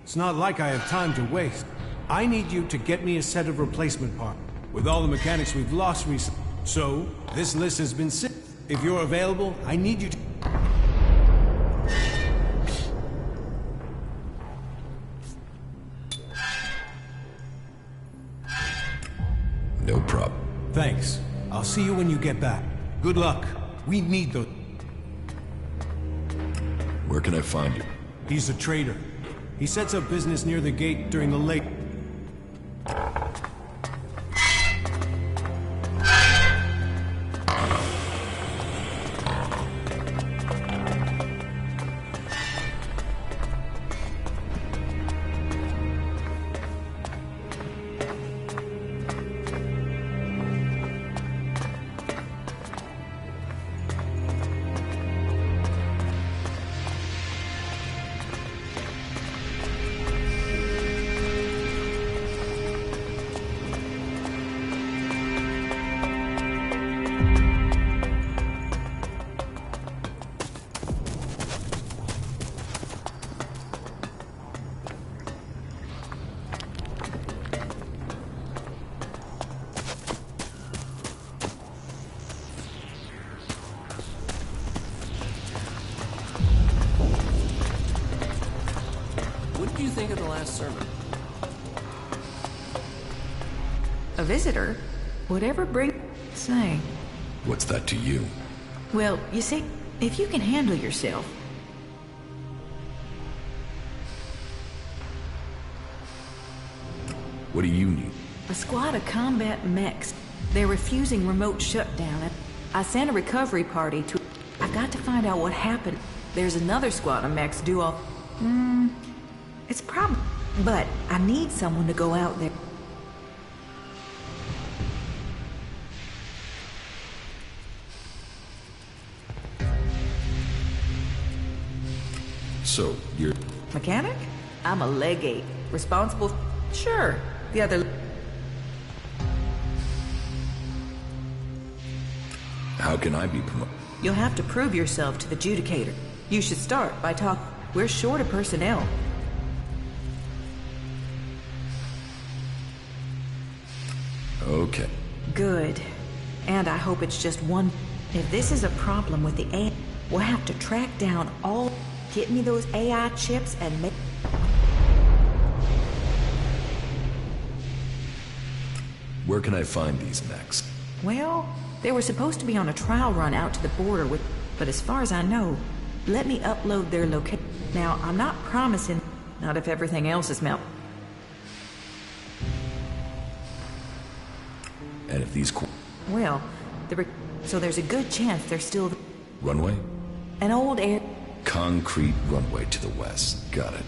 It's not like I have time to waste. I need you to get me a set of replacement parts. With all the mechanics we've lost recently. So, this list has been sent. If you're available, I need you to... No problem. Thanks. I'll see you when you get back. Good luck. We need those... Where can I find you? He's a trader. He sets up business near the gate during the late... What did you think of the last sermon? A visitor? Whatever bring... Say. What's that to you? Well, you see, if you can handle yourself... What do you need? A squad of combat mechs. They're refusing remote shutdown. I sent a recovery party to... I've got to find out what happened. There's another squad of mechs due off... It's probably... But I need someone to go out there. So, you're... Mechanic? I'm a legate. Responsible... Sure. The other... How can I be promoted? You'll have to prove yourself to the Judicator. You should start by talking... We're short of personnel. Okay. Good. And I hope it's just one... If this is a problem with the AI, we'll have to track down all... Get me those AI chips and make... Where can I find these mechs? Well, they were supposed to be on a trial run out to the border with... But as far as I know, let me upload their location. Now, I'm not promising... Not if everything else is melt. And if these... Well, so there's a good chance they're still... Runway? An old air... Concrete runway to the west. Got it.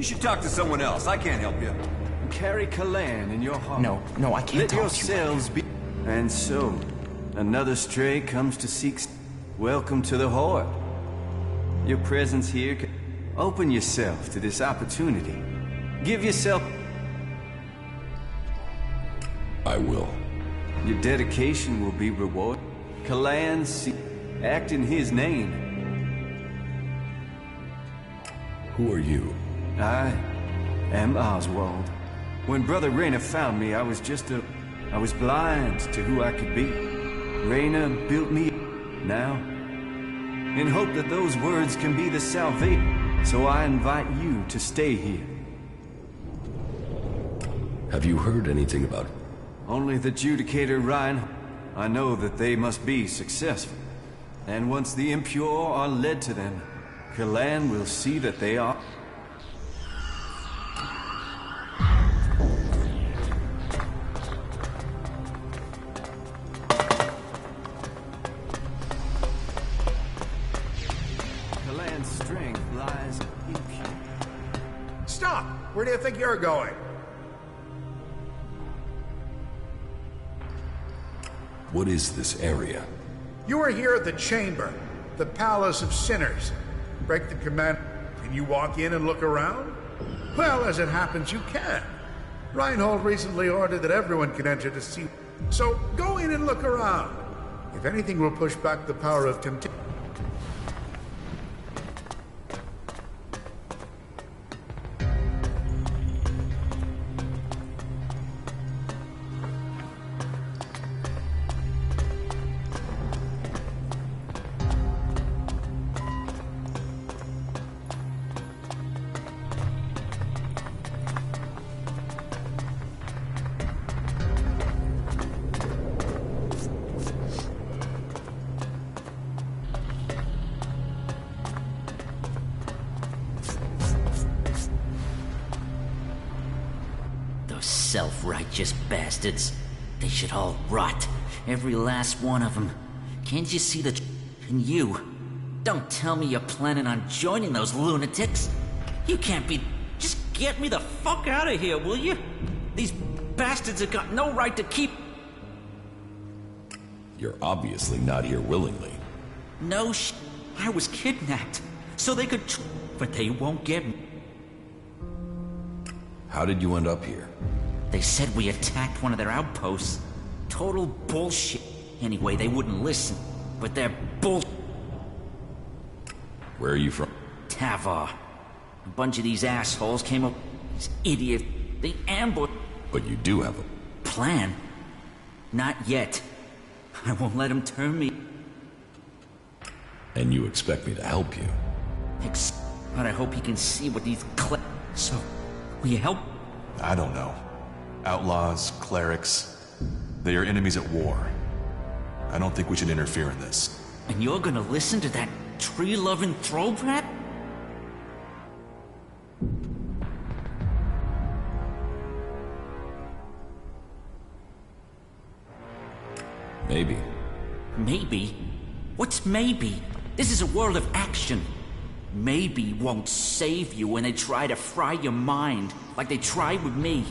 You should talk to someone else. I can't help you. Carry Kalan in your heart. No, I can't Let talk yourselves be. And so, another stray comes to seek. Welcome to the Horde. Your presence here. Open yourself to this opportunity. Give yourself. I will. Your dedication will be rewarded. Kalan, act in his name. Who are you? I am Oswald. When Brother Rayner found me, I was blind to who I could be. Rayner built me now, in hope that those words can be the salvation. So I invite you to stay here. Have you heard anything about... Only the Judicator Ryan. I know that they must be successful. And once the impure are led to them, Kalan will see that they are... Kalan's strength lies in pure... Stop! Where do you think you're going? What is this area? You are here at the Chamber, the Palace of Sinners. Break the command. Can you walk in and look around? Well, as it happens, you can. Reinhold recently ordered that everyone can enter to see. So go in and look around. If anything will push back the power of temptation. Self-righteous bastards. They should all rot. Every last one of them. Can't you see the... And you? Don't tell me you're planning on joining those lunatics. You can't be... Just get me the fuck out of here, will you? These bastards have got no right to keep... You're obviously not here willingly. No I was kidnapped. So they could... But they won't get me. How did you end up here? They said we attacked one of their outposts. Total bullshit. Anyway, they wouldn't listen. But they're bull... Where are you from? Tavar. A bunch of these assholes came up... These idiots. They ambushed... But you do have a... Plan? Not yet. I won't let them turn me... And you expect me to help you? But I hope you can see what these So, will you help? I don't know. Outlaws, clerics, they are enemies at war. I don't think we should interfere in this. And you're gonna listen to that tree-loving throwbrat? Maybe. Maybe? What's maybe? This is a world of action. Maybe won't save you when they try to fry your mind, like they tried with me.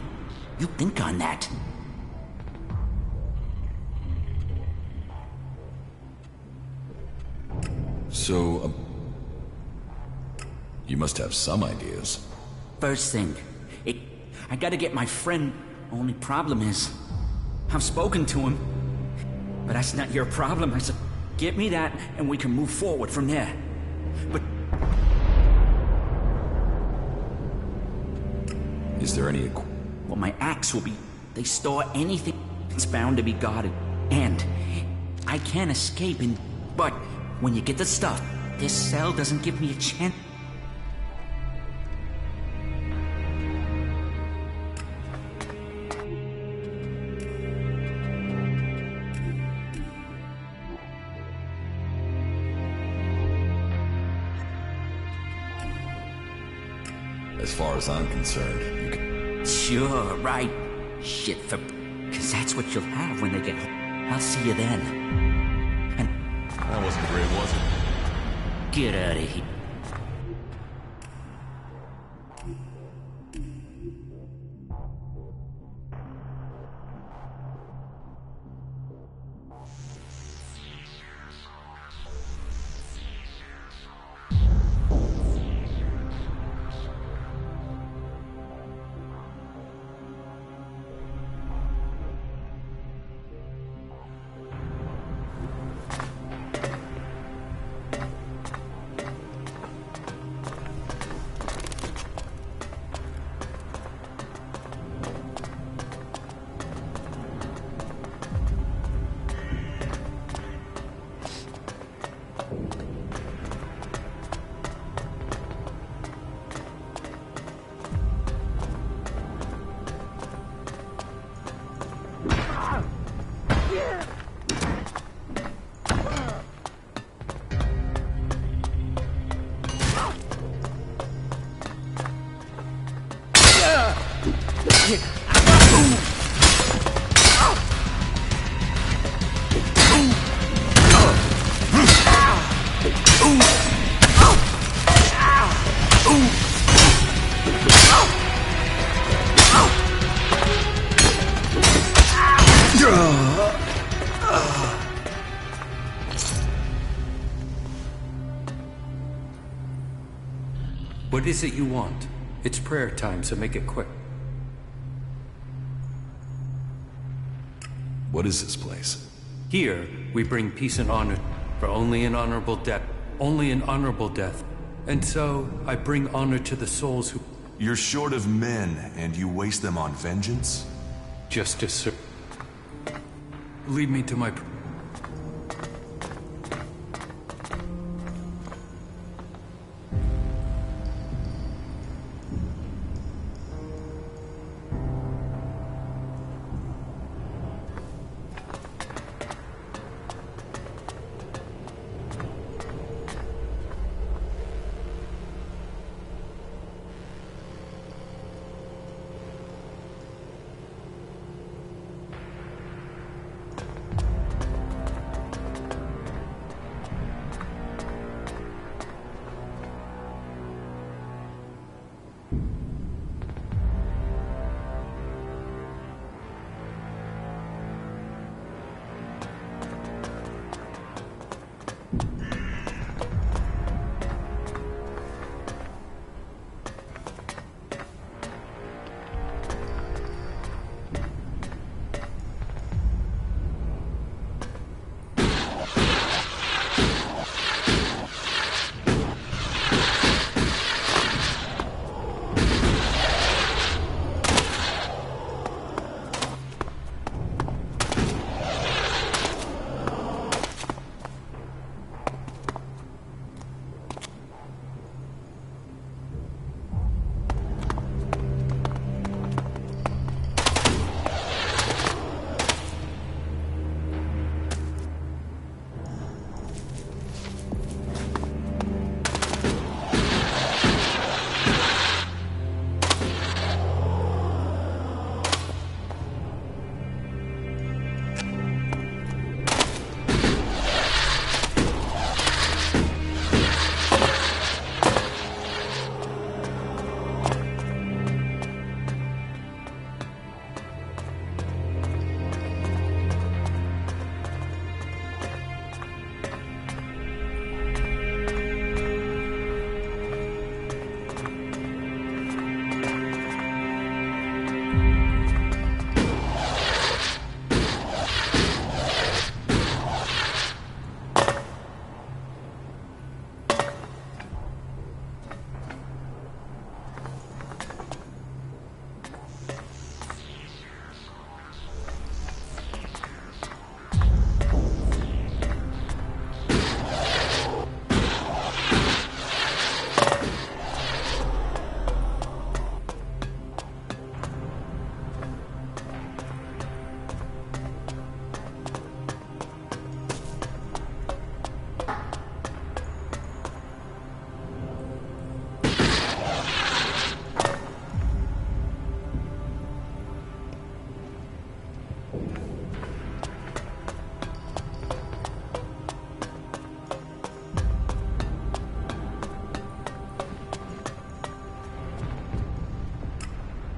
You think on that. So, you must have some ideas. First thing, I gotta get my friend. Only problem is, I've spoken to him. But that's not your problem. I said, get me that, and we can move forward from there. But... Is there any... Well, my axe will be... They store anything. It's bound to be guarded. And I can't escape in... But when you get the stuff, this cell doesn't give me a chance. As far as I'm concerned, you can... Sure, right. Shit for... Cause that's what you'll have when they get home. I'll see you then. And... That wasn't great, was it? Get out of here. What is it you want? It's prayer time, so make it quick. What is this place? Here, we bring peace and honor, for only an honorable death. Only an honorable death. And so, I bring honor to the souls who... You're short of men, and you waste them on vengeance? Justice, sir. Lead me to my...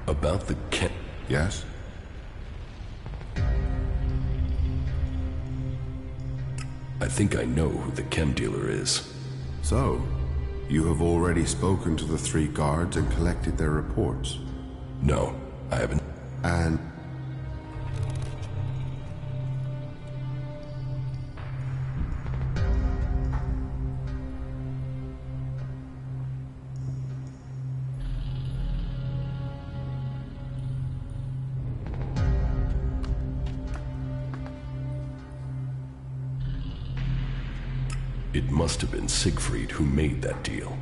About the chem... Yes? I think I know who the chem dealer is. So, you have already spoken to the 3 guards and collected their reports? No, I haven't. And... It must have been Siegfried who made that deal.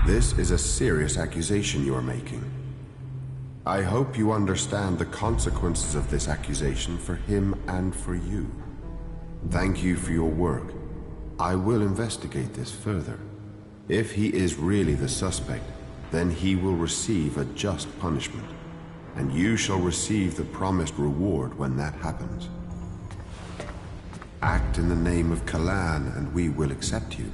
This is a serious accusation you are making. I hope you understand the consequences of this accusation for him and for you. Thank you for your work. I will investigate this further. If he is really the suspect, then he will receive a just punishment, and you shall receive the promised reward when that happens. Act in the name of Kalan, and we will accept you.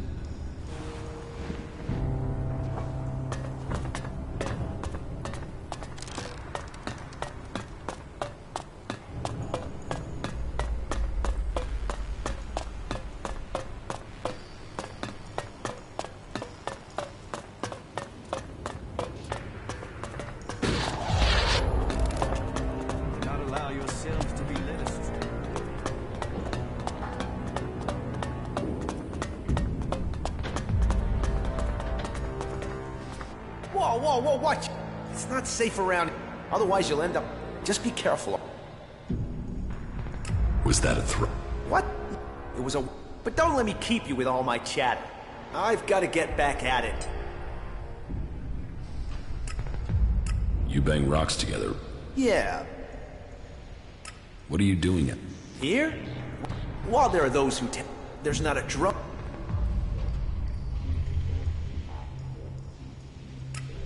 Whoa, watch! It's not safe around here. Otherwise you'll end up... Just be careful. Was that a threat? What? It was a... But don't let me keep you with all my chatter. I've got to get back at it. You bang rocks together. Yeah. What are you doing it? Here? While there are those who there's not a drug...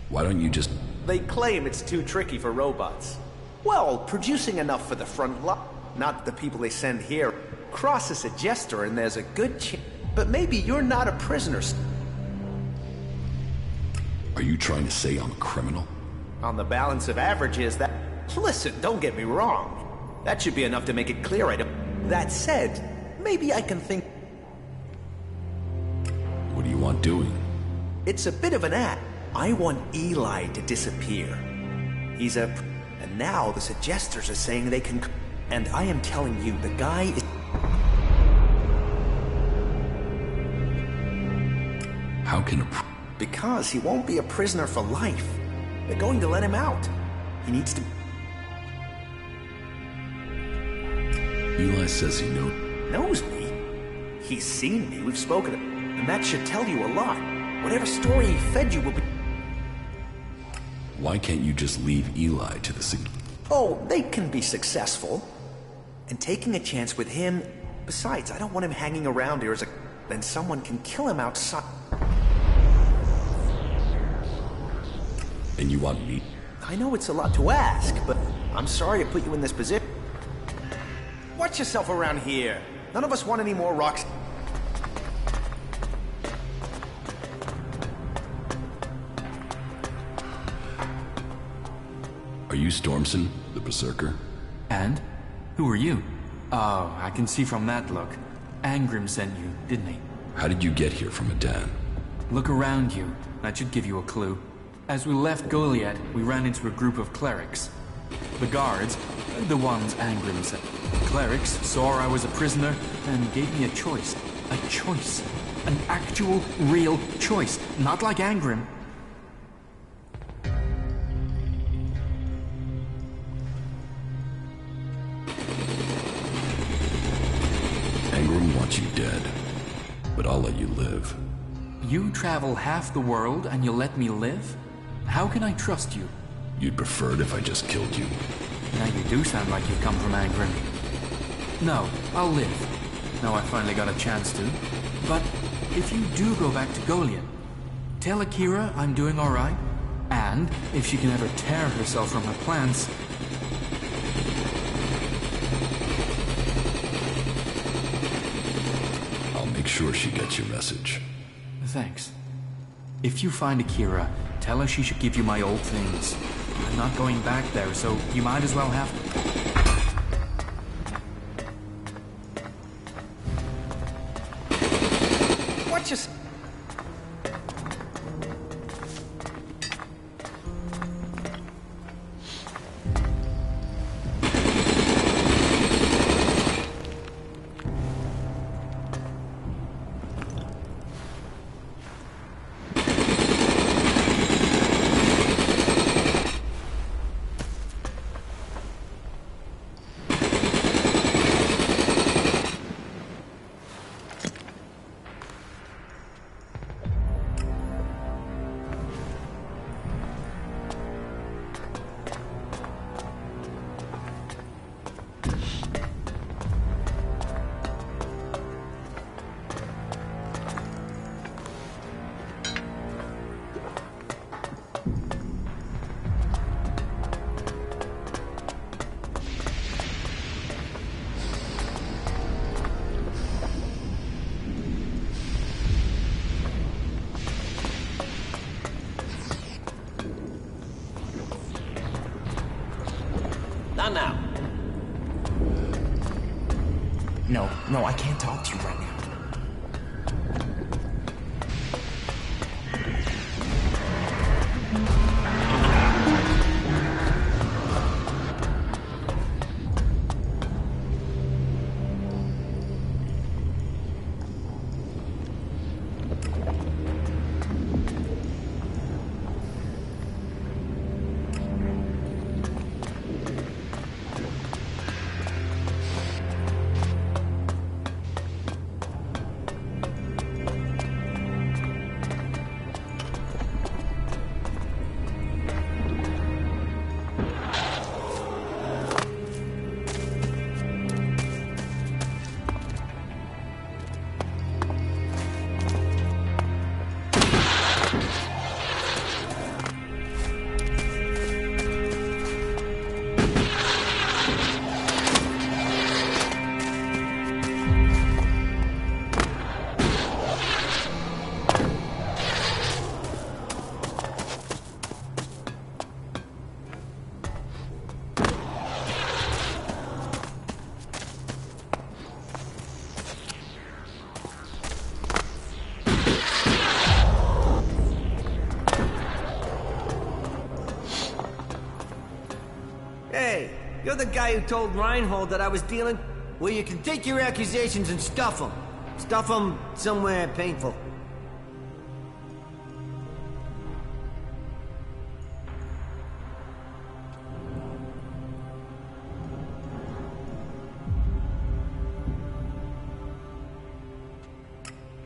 Why don't you just... They claim it's too tricky for robots. Well, producing enough for the front line. Not the people they send here. Crosses a jester and there's a good chance. But maybe you're not a prisoner. Are you trying to say I'm a criminal? On the balance of averages, that... Listen, don't get me wrong. That should be enough to make it clear I don't... That said, maybe I can think... What do you want doing? It's a bit of an act. I want Eli to disappear. He's a... And now the suggesters are saying they can... And I am telling you, the guy is... How can a... Because he won't be a prisoner for life. They're going to let him out. He needs to... Eli says he knows me? He's seen me, we've spoken, and that should tell you a lot. Whatever story he fed you will be... Why can't you just leave Eli to the... Oh, they can be successful. And taking a chance with him... Besides, I don't want him hanging around here as a... Then someone can kill him outside. And you want me? I know it's a lot to ask, but I'm sorry to put you in this position. Watch yourself around here. None of us want any more rocks. Are you Stormson, the Berserker? And? Who are you? Oh, I can see from that look. Angrim sent you, didn't he? How did you get here from Adan? Look around you. That should give you a clue. As we left Goliad, we ran into a group of clerics. The guards, the ones Angrim sent. Clerics saw I was a prisoner and gave me a choice. A choice. An actual, real choice. Not like Angrim. Angrim wants you dead, but I'll let you live. You travel half the world and you'll let me live? How can I trust you? You'd prefer it if I just killed you. Now you do sound like you've come from Angrim. No, I'll live. Now I finally got a chance to. But if you do go back to Goliad, tell Akira I'm doing alright. And if she can ever tear herself from her plans... I'll make sure she gets your message. Thanks. If you find Akira, tell her she should give you my old things. I'm not going back there, so you might as well have them. Watch yourself. No, I can't talk to you right now. Hey, you're the guy who told Reinhold that I was dealing? Well, you can take your accusations and stuff them. Stuff them somewhere painful.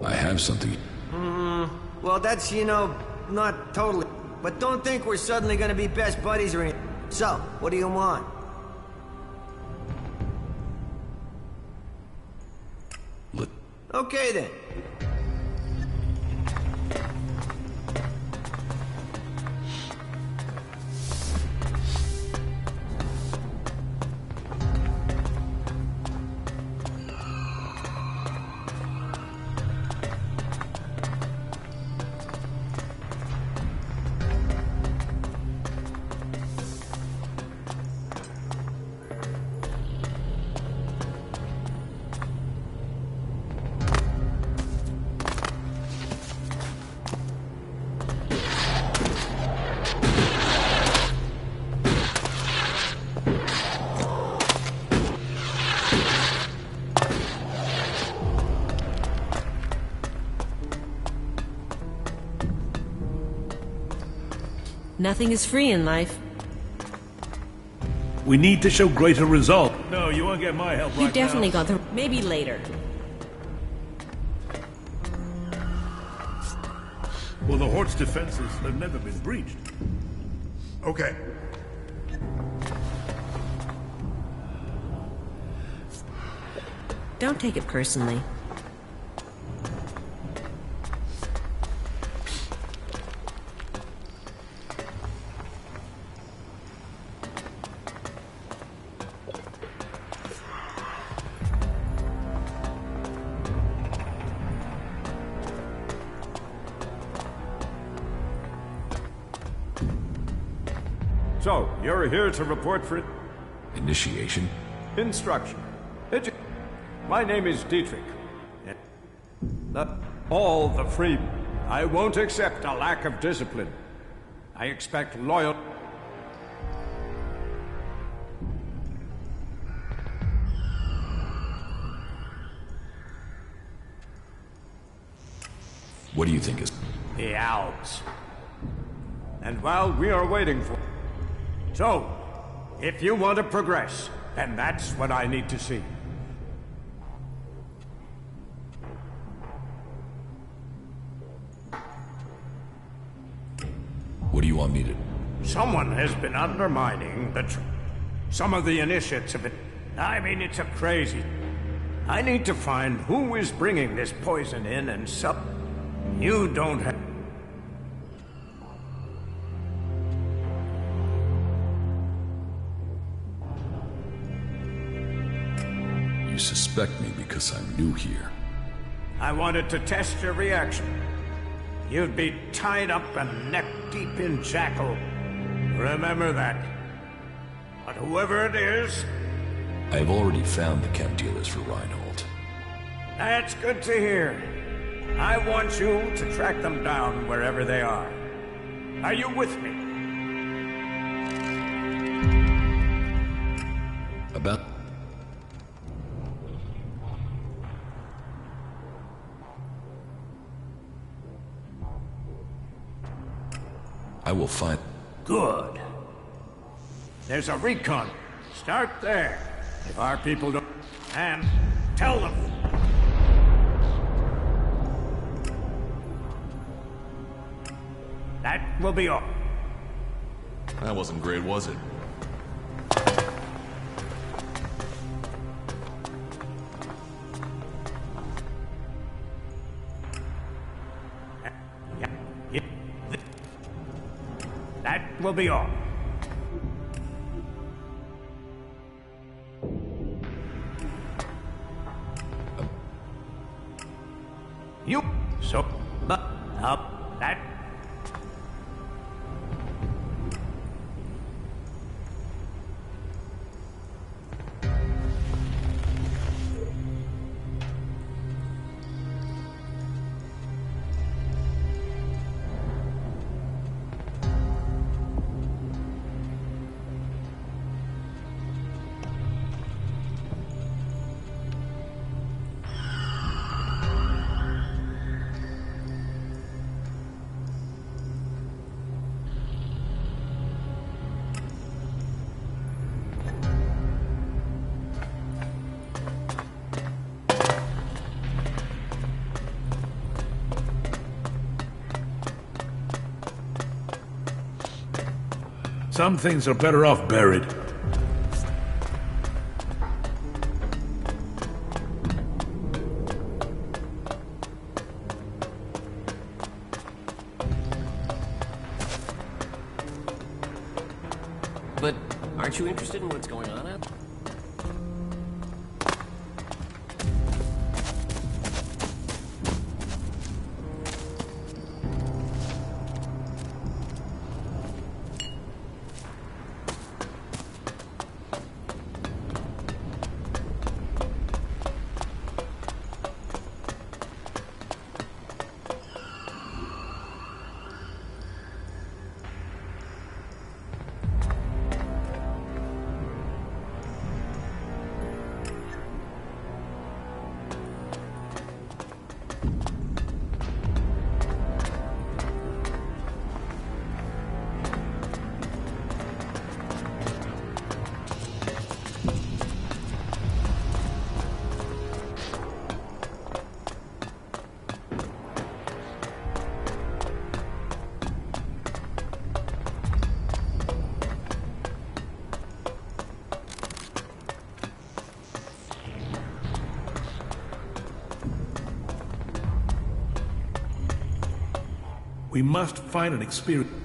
I have something. Well, that's, not totally. But don't think we're suddenly gonna be best buddies or anything. So, what do you want? Okay then. Nothing is free in life. We need to show greater resolve. No, you won't get my help right now. You definitely got the... Maybe later. Well, the Hort's defenses have never been breached. Okay. Don't take it personally. So, you're here to report for... Initiation? Instruction. My name is Dietrich. Not all the free... I won't accept a lack of discipline. I expect loyal... What do you think is... The Alps. And while we are waiting for... So, if you want to progress, then that's what I need to see. What do you want me to... Someone has been undermining some of the initiates. I mean, it's a crazy... I need to find who is bringing this poison in and You don't have... You suspect me because I'm new here. I wanted to test your reaction. You'd be tied up and neck-deep in Jackal. Remember that. But whoever it is... I have already found the chem dealers for Reinhold. That's good to hear. I want you to track them down wherever they are. Are you with me? About... I will find... Good. There's a recon. Start there. If our people don't... And tell them. That will be all. That wasn't great, was it? That will be all. You so up that. Some things are better off buried. But aren't you interested in what's going on out there? We must find an experience.